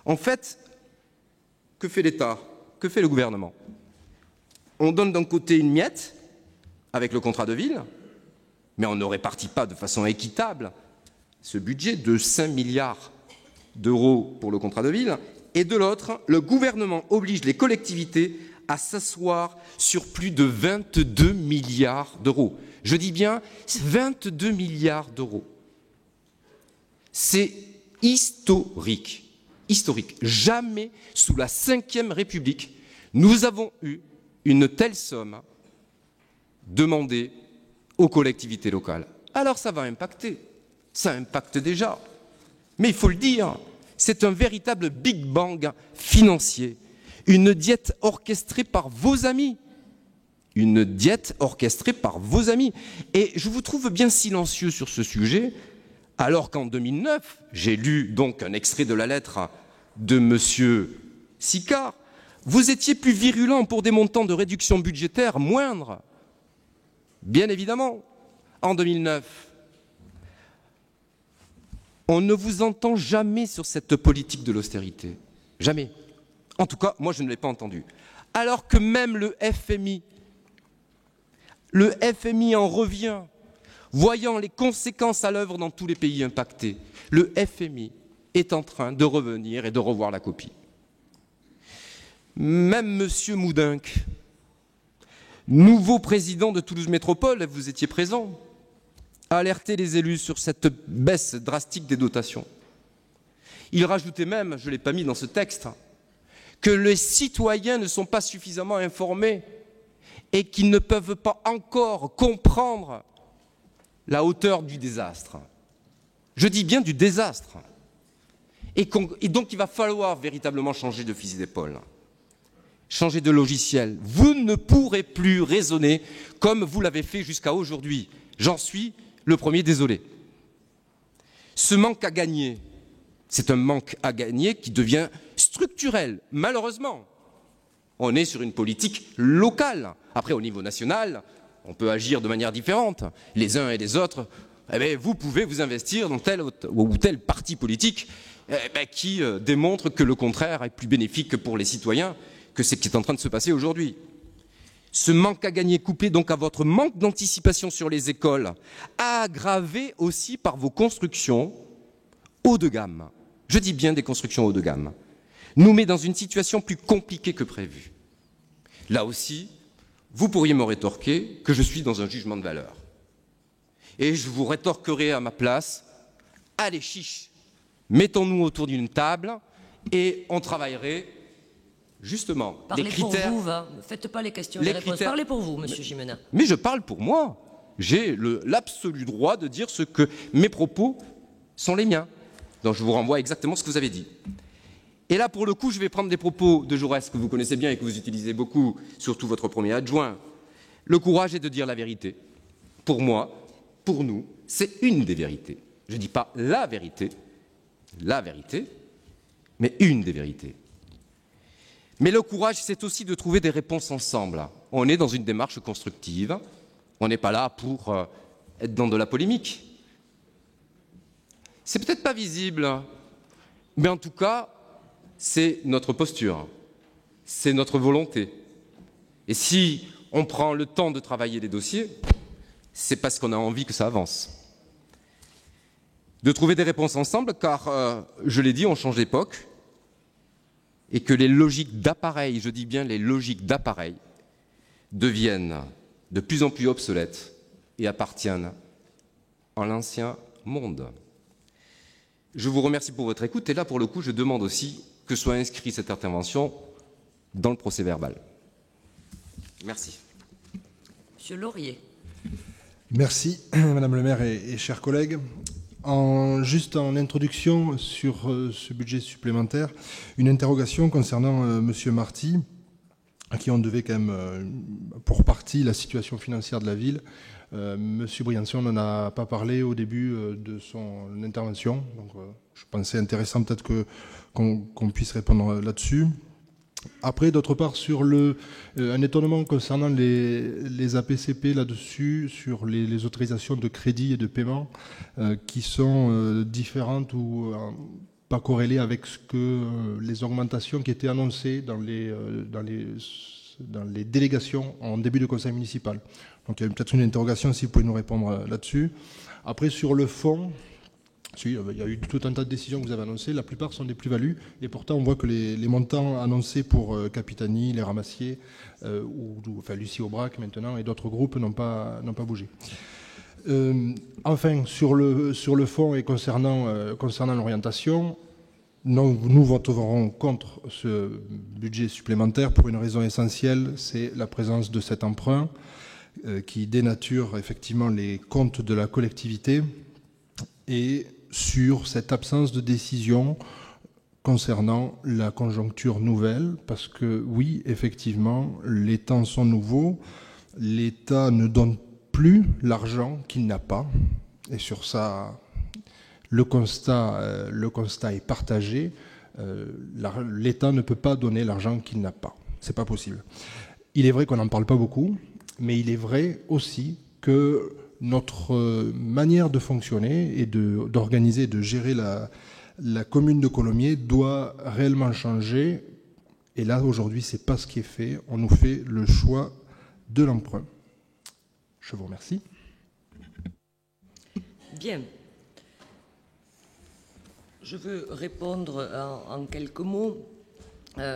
En fait, que fait l'État? Que fait le gouvernement? On donne d'un côté une miette, avec le contrat de ville, mais on ne répartit pas de façon équitable ce budget de 5 milliards d'euros pour le contrat de ville, et de l'autre, le gouvernement oblige les collectivités à s'asseoir sur plus de 22 milliards d'euros. Je dis bien 22 milliards d'euros. C'est historique. Historique. Jamais sous la Ve République, nous avons eu une telle somme demandée aux collectivités locales. Alors ça va impacter. Ça impacte déjà. Mais il faut le dire, c'est un véritable Big Bang financier. Une diète orchestrée par vos amis. Une diète orchestrée par vos amis. Et je vous trouve bien silencieux sur ce sujet, alors qu'en 2009, j'ai lu donc un extrait de la lettre de M. Sicard, vous étiez plus virulent pour des montants de réduction budgétaire moindres. Bien évidemment, en 2009. On ne vous entend jamais sur cette politique de l'austérité. Jamais. En tout cas, moi je ne l'ai pas entendu. Alors que même le FMI en revient, voyant les conséquences à l'œuvre dans tous les pays impactés. Le FMI est en train de revenir et de revoir la copie. Même M. Moudinque, nouveau président de Toulouse Métropole, vous étiez présent, a alerté les élus sur cette baisse drastique des dotations. Il rajoutait même, je ne l'ai pas mis dans ce texte, que les citoyens ne sont pas suffisamment informés et qu'ils ne peuvent pas encore comprendre la hauteur du désastre. Je dis bien du désastre. Et donc il va falloir véritablement changer de fusil d'épaule, changer de logiciel. Vous ne pourrez plus raisonner comme vous l'avez fait jusqu'à aujourd'hui. J'en suis le premier désolé. Ce manque à gagner, c'est un manque à gagner qui devient structurel, malheureusement. On est sur une politique locale. Après, au niveau national, on peut agir de manière différente. Les uns et les autres, eh bien, vous pouvez vous investir dans tel ou tel parti politique qui démontre que le contraire est plus bénéfique pour les citoyens que ce qui est en train de se passer aujourd'hui. Ce manque à gagner coupé donc à votre manque d'anticipation sur les écoles, aggravé aussi par vos constructions haut de gamme, je dis bien des constructions haut de gamme, nous met dans une situation plus compliquée que prévu. Là aussi, vous pourriez me rétorquer que je suis dans un jugement de valeur. Et je vous rétorquerai à ma place, allez chiche, mettons-nous autour d'une table et on travaillerait justement Parlez des critères. Pour vous, ne faites pas les questions et les réponses. Parlez pour vous, Monsieur Gimena. Mais je parle pour moi. J'ai l'absolu droit de dire ce que mes propos sont les miens. Donc je vous renvoie exactement ce que vous avez dit. Et là, pour le coup, je vais prendre des propos de Jaurès que vous connaissez bien et que vous utilisez beaucoup, surtout votre premier adjoint. Le courage est de dire la vérité. Pour moi, pour nous, c'est une des vérités. Je ne dis pas la vérité, mais une des vérités. Mais le courage, c'est aussi de trouver des réponses ensemble. On est dans une démarche constructive. On n'est pas là pour être dans de la polémique. C'est peut-être pas visible, mais en tout cas, c'est notre posture, c'est notre volonté. Et si on prend le temps de travailler les dossiers, c'est parce qu'on a envie que ça avance. De trouver des réponses ensemble, car, je l'ai dit, on change d'époque, et que les logiques d'appareil, je dis bien les logiques d'appareil, deviennent de plus en plus obsolètes et appartiennent à l'ancien monde. Je vous remercie pour votre écoute, et là, pour le coup, je demande aussi que soit inscrite cette intervention dans le procès-verbal. Merci. Monsieur Laurier. Merci, Madame le maire et chers collègues. Juste en introduction sur ce budget supplémentaire, une interrogation concernant Monsieur Marty, à qui on devait quand même, pour partie, la situation financière de la ville. Monsieur Briançon n'en a pas parlé au début de son intervention, donc je pensais intéressant peut-être qu'on puisse répondre là-dessus. Après, d'autre part, sur un étonnement concernant les APCP là-dessus, sur les autorisations de crédit et de paiement qui sont différentes ou pas corrélées avec les augmentations qui étaient annoncées dans les délégations en début de conseil municipal. Donc il y a peut-être une interrogation, si vous pouvez nous répondre là-dessus. Après, sur le fond, il y a eu tout un tas de décisions que vous avez annoncées. La plupart sont des plus-values. Et pourtant, on voit que les montants annoncés pour Capitani, les Ramassiers, Lucie Aubrac maintenant, et d'autres groupes n'ont pas bougé. Enfin, sur le fond et concernant l'orientation, nous voterons contre ce budget supplémentaire pour une raison essentielle, c'est la présence de cet emprunt qui dénature effectivement les comptes de la collectivité, et sur cette absence de décision concernant la conjoncture nouvelle, parce que oui, effectivement, les temps sont nouveaux, l'État ne donne plus l'argent qu'il n'a pas, et sur ça, le constat est partagé. L'État ne peut pas donner l'argent qu'il n'a pas, c'est pas possible. Il est vrai qu'on n'en parle pas beaucoup, mais il est vrai aussi que notre manière de fonctionner et d'organiser, de gérer la commune de Colomiers doit réellement changer. Et là, aujourd'hui, ce n'est pas ce qui est fait. On nous fait le choix de l'emprunt. Je vous remercie. Bien. Je veux répondre en quelques mots,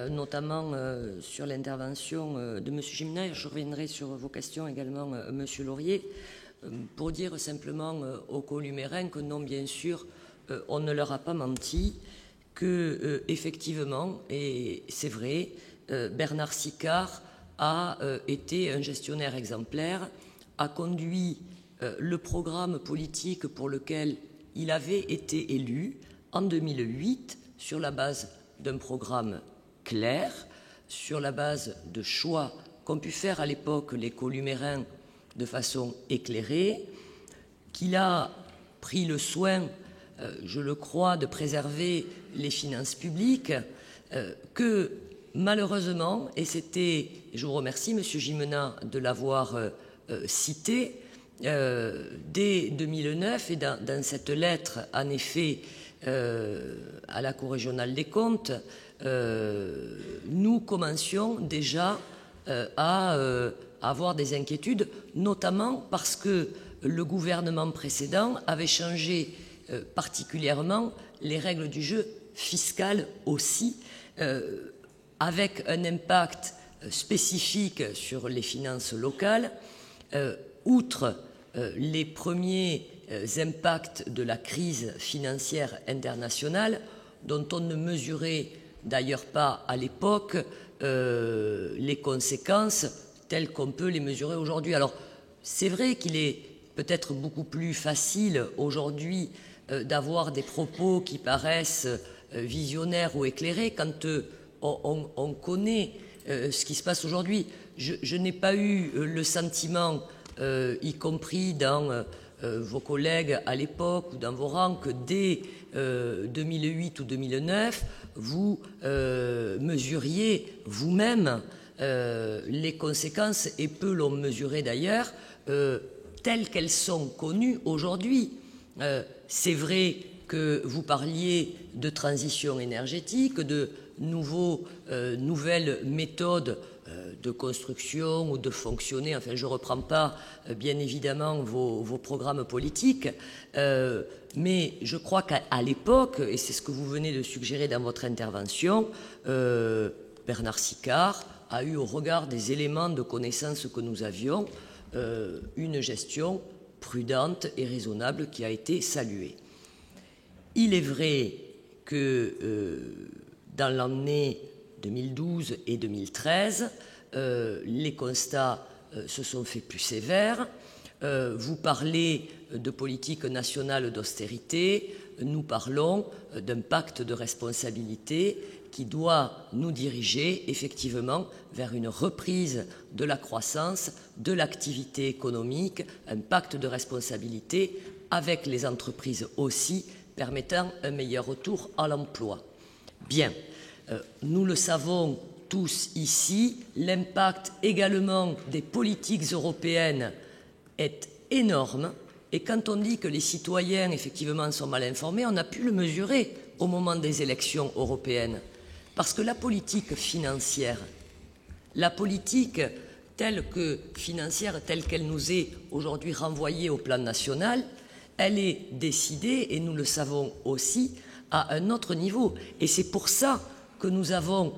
notamment sur l'intervention de M. Gimena. Je reviendrai sur vos questions également, M. Laurier. pour dire simplement aux Columérains que non, bien sûr, on ne leur a pas menti, que effectivement, et c'est vrai, Bernard Sicard a été un gestionnaire exemplaire, a conduit le programme politique pour lequel il avait été élu en 2008 sur la base d'un programme clair, sur la base de choix qu'ont pu faire à l'époque les Columérains de façon éclairée, qu'il a pris le soin, je le crois, de préserver les finances publiques, que malheureusement, et je vous remercie, M. Gimena, de l'avoir cité, dès 2009, et dans cette lettre, en effet, à la Cour régionale des comptes, nous commencions déjà à avoir des inquiétudes, notamment parce que le gouvernement précédent avait changé particulièrement les règles du jeu fiscal aussi, avec un impact spécifique sur les finances locales, outre les premiers impacts de la crise financière internationale, dont on ne mesurait d'ailleurs pas à l'époque les conséquences telles qu'on peut les mesurer aujourd'hui. Alors, c'est vrai qu'il est peut-être beaucoup plus facile aujourd'hui d'avoir des propos qui paraissent visionnaires ou éclairés quand on connaît ce qui se passe aujourd'hui. Je n'ai pas eu le sentiment, y compris dans vos collègues à l'époque ou dans vos rangs, que dès 2008 ou 2009, vous mesuriez vous-même les conséquences, et peu l'ont mesuré d'ailleurs, telles qu'elles sont connues aujourd'hui. C'est vrai que vous parliez de transition énergétique, de nouvelles méthodes de construction ou de fonctionner. Enfin, je ne reprends pas, bien évidemment, vos programmes politiques, mais je crois qu'à l'époque, et c'est ce que vous venez de suggérer dans votre intervention, Bernard Sicard a eu, au regard des éléments de connaissance que nous avions, une gestion prudente et raisonnable qui a été saluée. Il est vrai que dans l'année 2012 et 2013, les constats se sont faits plus sévères. Vous parlez de politique nationale d'austérité, nous parlons d'un pacte de responsabilité qui doit nous diriger effectivement vers une reprise de la croissance, de l'activité économique, un pacte de responsabilité avec les entreprises aussi, permettant un meilleur retour à l'emploi. Bien, nous le savons tous ici, l'impact également des politiques européennes est énorme, et quand on dit que les citoyens effectivement sont mal informés, on a pu le mesurer au moment des élections européennes. Parce que la politique financière, la politique financière telle qu'elle nous est aujourd'hui renvoyée au plan national, elle est décidée, et nous le savons aussi, à un autre niveau. Et c'est pour ça que nous avons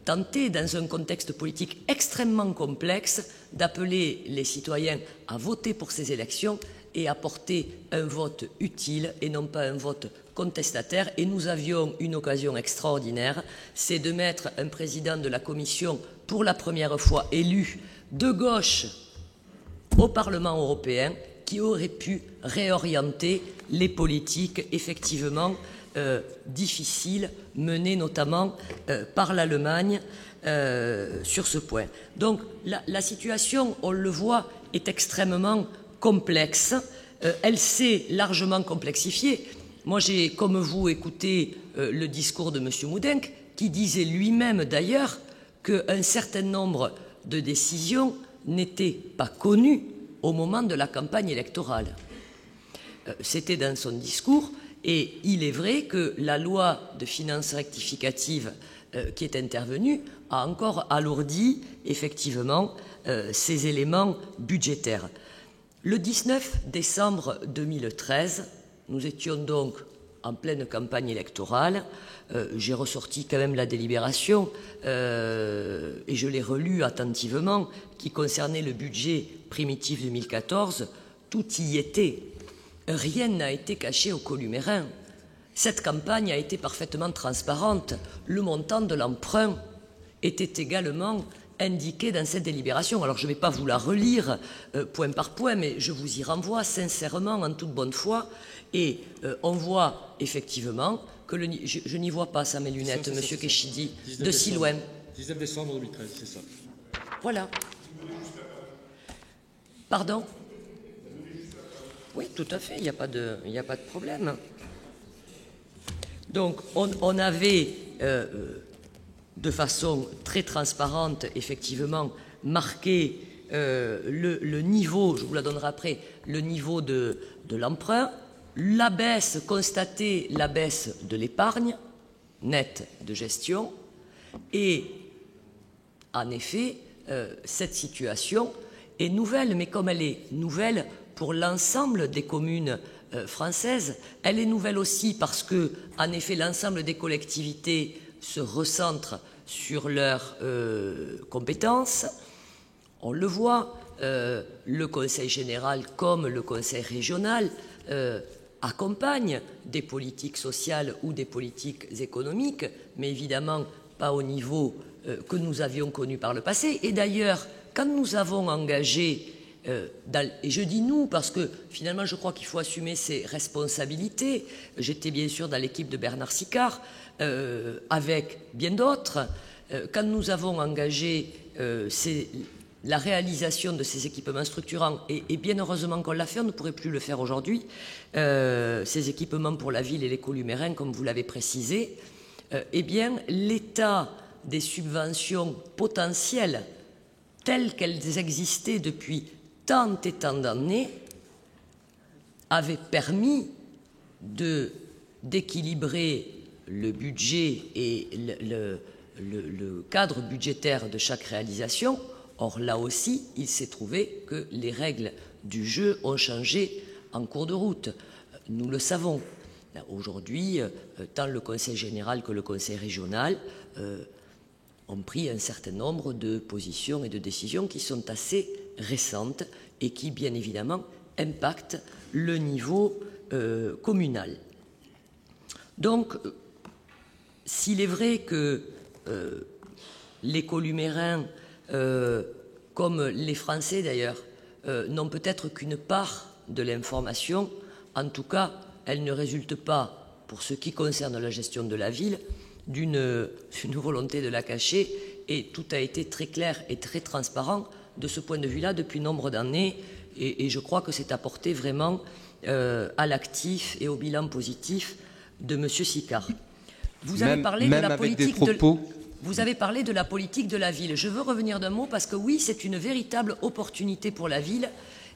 tenté, dans un contexte politique extrêmement complexe, d'appeler les citoyens à voter pour ces élections et à porter un vote utile et non pas un vote contestataire. Et nous avions une occasion extraordinaire, c'est de mettre un président de la Commission, pour la première fois élu de gauche au Parlement européen, qui aurait pu réorienter les politiques effectivement difficiles menées notamment par l'Allemagne sur ce point. Donc la situation, on le voit, est extrêmement complexe. Elle s'est largement complexifiée. Moi, j'ai, comme vous, écouté le discours de M. Moudenc, qui disait lui-même d'ailleurs qu'un certain nombre de décisions n'étaient pas connues au moment de la campagne électorale. C'était dans son discours, et il est vrai que la loi de finances rectificative qui est intervenue a encore alourdi effectivement ces éléments budgétaires. Le 19 décembre 2013, nous étions donc en pleine campagne électorale. J'ai ressorti quand même la délibération et je l'ai relue attentivement, qui concernait le budget primitif 2014. Tout y était. Rien n'a été caché aux Columérains. Cette campagne a été parfaitement transparente. Le montant de l'emprunt était également indiqué dans cette délibération. Alors je ne vais pas vous la relire point par point, mais je vous y renvoie sincèrement, en toute bonne foi. Et on voit effectivement que je n'y vois pas ça, mes lunettes, Monsieur Kéchidi, de si loin. 19 décembre 2013, c'est ça. Voilà. Pardon? Oui, tout à fait, il n'y a pas de problème. Donc, on avait, de façon très transparente, effectivement, marqué le niveau, je vous la donnerai après, le niveau de l'emprunt, la baisse, constatée la baisse de l'épargne nette de gestion, et en effet, cette situation est nouvelle, mais comme elle est nouvelle pour l'ensemble des communes françaises, elle est nouvelle aussi parce que, en effet, l'ensemble des collectivités se recentrent sur leurs compétences. On le voit, le Conseil général comme le Conseil régional accompagnent des politiques sociales ou des politiques économiques, mais évidemment pas au niveau que nous avions connu par le passé. Et d'ailleurs, quand nous avons engagé, et je dis nous parce que finalement je crois qu'il faut assumer ses responsabilités, j'étais bien sûr dans l'équipe de Bernard Sicard, avec bien d'autres, quand nous avons engagé la réalisation de ces équipements structurants, et bien heureusement qu'on l'a fait, on ne pourrait plus le faire aujourd'hui, ces équipements pour la ville et les Columérains, comme vous l'avez précisé, eh bien l'état des subventions potentielles telles qu'elles existaient depuis tant et tant d'années avait permis d'équilibrer le budget et le cadre budgétaire de chaque réalisation. Or, là aussi, il s'est trouvé que les règles du jeu ont changé en cours de route. Nous le savons. Aujourd'hui, tant le Conseil général que le Conseil régional ont pris un certain nombre de positions et de décisions qui sont assez récentes et qui, bien évidemment, impactent le niveau communal. Donc, s'il est vrai que les Columérains, comme les Français d'ailleurs, n'ont peut-être qu'une part de l'information, en tout cas, elle ne résulte pas, pour ce qui concerne la gestion de la ville, d'une volonté de la cacher, et tout a été très clair et très transparent de ce point de vue-là depuis nombre d'années, et je crois que c'est apporté vraiment à l'actif et au bilan positif de M. Sicard. Vous avez parlé de la politique vous avez parlé de la politique de la ville. Je veux revenir d'un mot parce que oui, c'est une véritable opportunité pour la ville,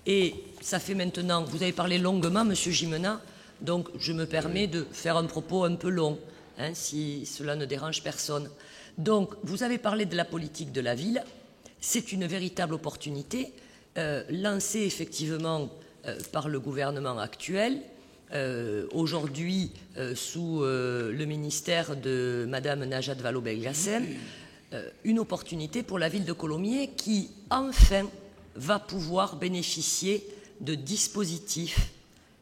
et ça fait maintenant, vous avez parlé longuement, M. Gimena, donc je me permets de faire un propos un peu long, si cela ne dérange personne. Donc, vous avez parlé de la politique de la ville. C'est une véritable opportunité lancée effectivement par le gouvernement actuel, aujourd'hui sous le ministère de Mme Najat Vallaud-Belkacem, une opportunité pour la ville de Colomiers qui, enfin, va pouvoir bénéficier de dispositifs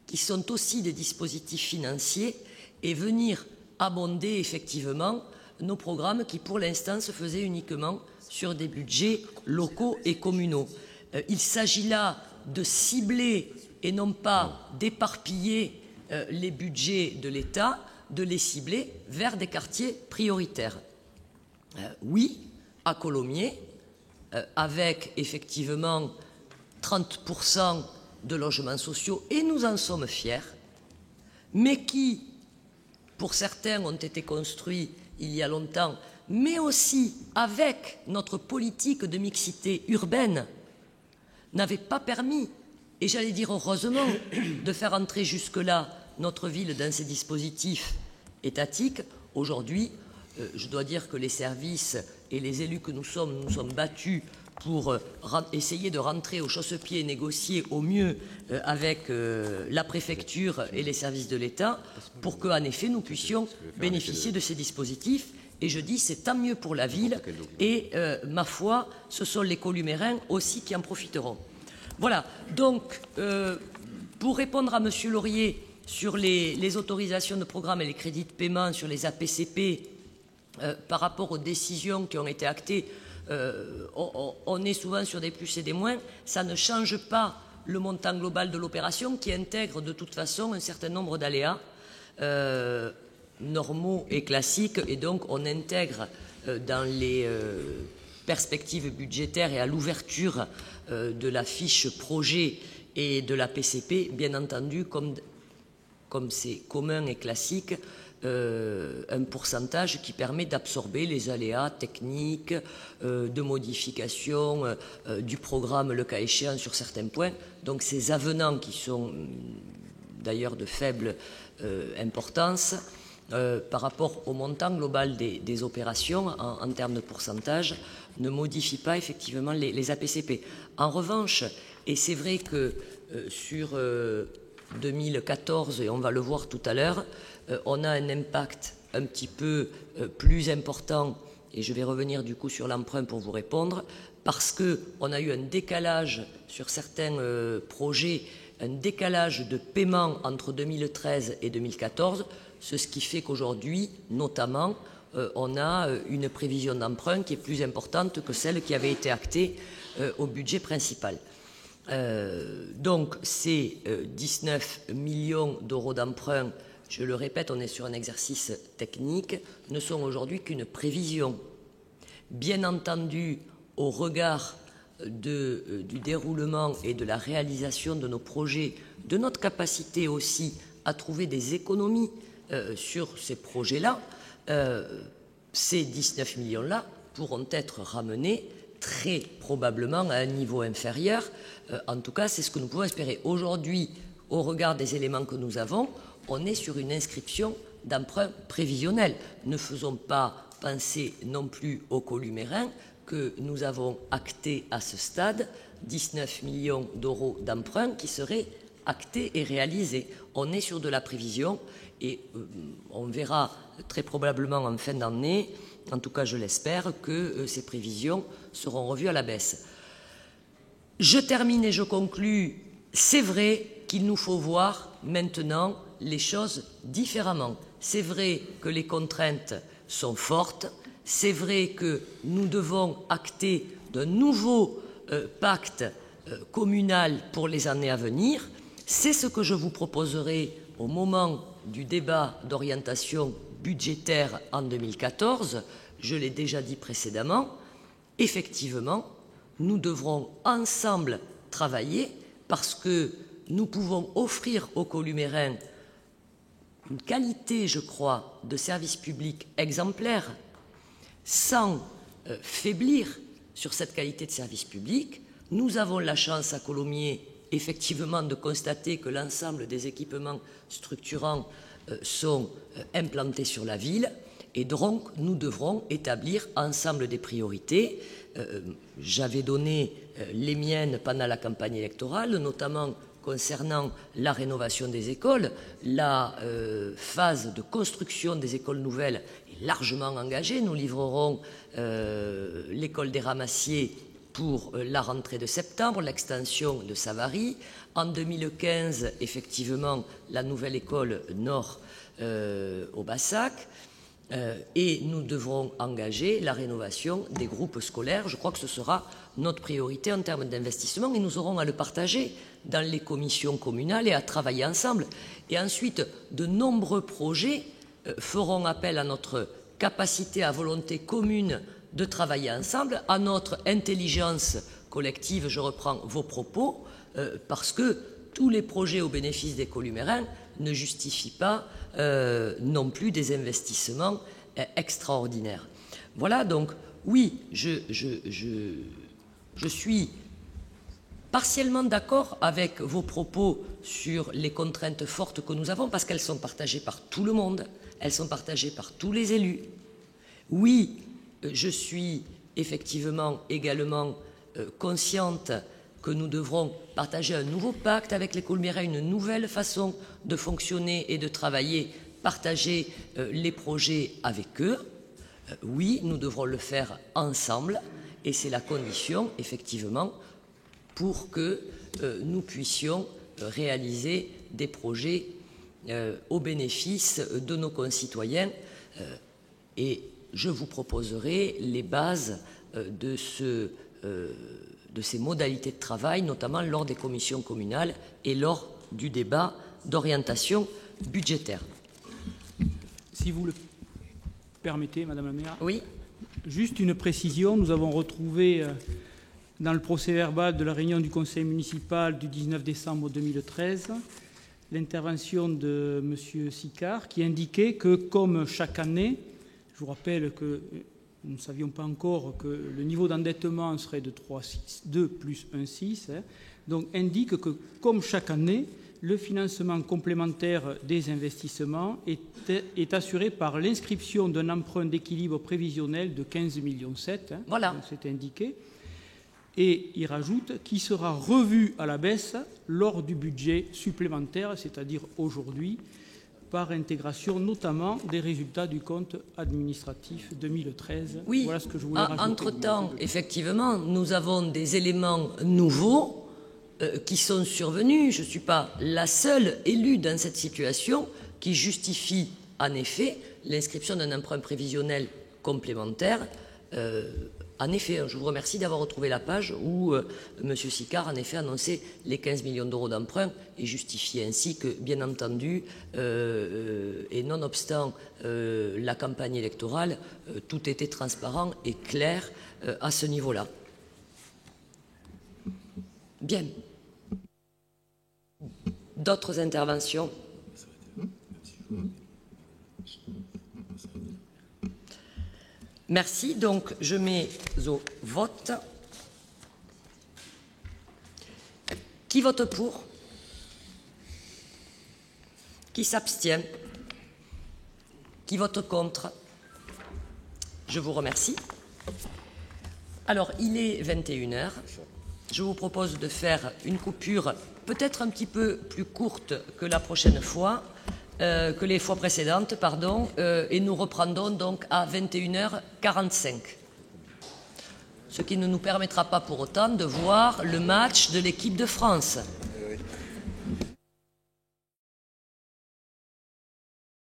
qui sont aussi des dispositifs financiers et venir abonder effectivement nos programmes qui, pour l'instant, se faisaient uniquement sur des budgets locaux et communaux. Il s'agit là de cibler et non pas d'éparpiller les budgets de l'État, de les cibler vers des quartiers prioritaires. Oui, à Colomiers, avec effectivement 30% de logements sociaux, et nous en sommes fiers, mais qui, pour certains, ont été construits il y a longtemps, mais aussi avec notre politique de mixité urbaine, n'avaient pas permis, et j'allais dire heureusement, de faire entrer jusque-là notre ville dans ces dispositifs étatiques. Aujourd'hui, je dois dire que les services et les élus que nous sommes battus pour essayer de rentrer au chausse-pied et négocier au mieux avec la préfecture et les services de l'État pour qu'en effet nous puissions bénéficier de ces dispositifs. Et je dis c'est tant mieux pour la ville et ma foi ce sont les Columérins aussi qui en profiteront. Voilà, donc pour répondre à M. Laurier sur les autorisations de programme et les crédits de paiement sur les APCP par rapport aux décisions qui ont été actées, on est souvent sur des plus et des moins. Ça ne change pas le montant global de l'opération qui intègre de toute façon un certain nombre d'aléas normaux et classiques. Et donc on intègre dans les perspectives budgétaires et à l'ouverture de la fiche projet et de la PCP, bien entendu, comme c'est commun et classique, un pourcentage qui permet d'absorber les aléas techniques, de modification du programme, le cas échéant, sur certains points. Donc ces avenants qui sont d'ailleurs de faible importance par rapport au montant global des opérations en termes de pourcentage ne modifient pas effectivement les APCP. En revanche, et c'est vrai que sur 2014, et on va le voir tout à l'heure, on a un impact un petit peu plus important, et je vais revenir du coup sur l'emprunt pour vous répondre, parce qu'on a eu un décalage sur certains projets, un décalage de paiement entre 2013 et 2014, ce qui fait qu'aujourd'hui, notamment, on a une prévision d'emprunt qui est plus importante que celle qui avait été actée au budget principal. Donc ces 19 millions d'euros d'emprunt, je le répète, on est sur un exercice technique, ne sont aujourd'hui qu'une prévision. Bien entendu, au regard du déroulement et de la réalisation de nos projets, de notre capacité aussi à trouver des économies sur ces projets-là, ces 19 millions-là pourront être ramenés très probablement à un niveau inférieur. En tout cas, c'est ce que nous pouvons espérer. Aujourd'hui, au regard des éléments que nous avons, on est sur une inscription d'emprunt prévisionnel. Ne faisons pas penser non plus aux Columérins que nous avons acté à ce stade 19 millions d'euros d'emprunt qui seraient actés et réalisés. On est sur de la prévision et on verra très probablement en fin d'année, en tout cas je l'espère, que ces prévisions seront revues à la baisse. Je termine et je conclus. C'est vrai qu'il nous faut voir maintenant les choses différemment. C'est vrai que les contraintes sont fortes. C'est vrai que nous devons acter d'un nouveau pacte communal pour les années à venir. C'est ce que je vous proposerai au moment du débat d'orientation budgétaire en 2014. Je l'ai déjà dit précédemment. Effectivement, nous devrons ensemble travailler parce que nous pouvons offrir aux Columérins une qualité, je crois, de service public exemplaire sans faiblir sur cette qualité de service public. Nous avons la chance à Colomiers, effectivement, de constater que l'ensemble des équipements structurants sont implantés sur la ville et donc nous devrons établir ensemble des priorités. J'avais donné les miennes pendant la campagne électorale, notamment concernant la rénovation des écoles. La phase de construction des écoles nouvelles est largement engagée. Nous livrerons l'école des Ramassiers pour la rentrée de septembre, l'extension de Savary. En 2015, effectivement, la nouvelle école Nord au Bassac. Et nous devrons engager la rénovation des groupes scolaires. Je crois que ce sera notre priorité en termes d'investissement et nous aurons à le partager dans les commissions communales et à travailler ensemble. Et ensuite, de nombreux projets feront appel à notre capacité à volonté commune de travailler ensemble, à notre intelligence collective, je reprends vos propos, parce que tous les projets au bénéfice des Columérins ne justifient pas non plus des investissements extraordinaires. Voilà, donc oui, je suis partiellement d'accord avec vos propos sur les contraintes fortes que nous avons, parce qu'elles sont partagées par tout le monde, elles sont partagées par tous les élus. Oui, je suis effectivement également consciente que nous devrons partager un nouveau pacte avec les Coulmirais, une nouvelle façon de fonctionner et de travailler, partager les projets avec eux. Oui, nous devrons le faire ensemble et c'est la condition, effectivement, pour que nous puissions réaliser des projets au bénéfice de nos concitoyens. Et je vous proposerai les bases de ces modalités de travail, notamment lors des commissions communales et lors du débat d'orientation budgétaire. Si vous le permettez, Madame la maire. Oui. Juste une précision, nous avons retrouvé dans le procès-verbal de la réunion du conseil municipal du 19 décembre 2013 l'intervention de M. Sicard qui indiquait que, comme chaque année, je vous rappelle que nous ne savions pas encore que le niveau d'endettement serait de 2 plus 1,6, donc indique que, comme chaque année, le financement complémentaire des investissements est assuré par l'inscription d'un emprunt d'équilibre prévisionnel de 15,7 millions. Voilà. C'est indiqué. Et il rajoute qu'il sera revu à la baisse lors du budget supplémentaire, c'est-à-dire aujourd'hui, par intégration notamment des résultats du compte administratif 2013. Oui, voilà ce que je voulais rajouter. Entre-temps, effectivement, nous avons des éléments nouveaux qui sont survenus. Je ne suis pas la seule élue dans cette situation qui justifie en effet l'inscription d'un emprunt prévisionnel complémentaire. En effet, je vous remercie d'avoir retrouvé la page où M. Sicard en effet annonçait les 15 millions d'euros d'emprunt et justifiait ainsi que, bien entendu, et nonobstant la campagne électorale, tout était transparent et clair à ce niveau-là. Bien. D'autres interventions ? Merci. Donc, je mets au vote. Qui vote pour? Qui s'abstient? Qui vote contre? Je vous remercie. Alors, il est 21h. Je vous propose de faire une coupure peut-être un petit peu plus courte que la prochaine fois, que les fois précédentes, pardon, et nous reprendrons donc à 21h45. Ce qui ne nous permettra pas pour autant de voir le match de l'équipe de France.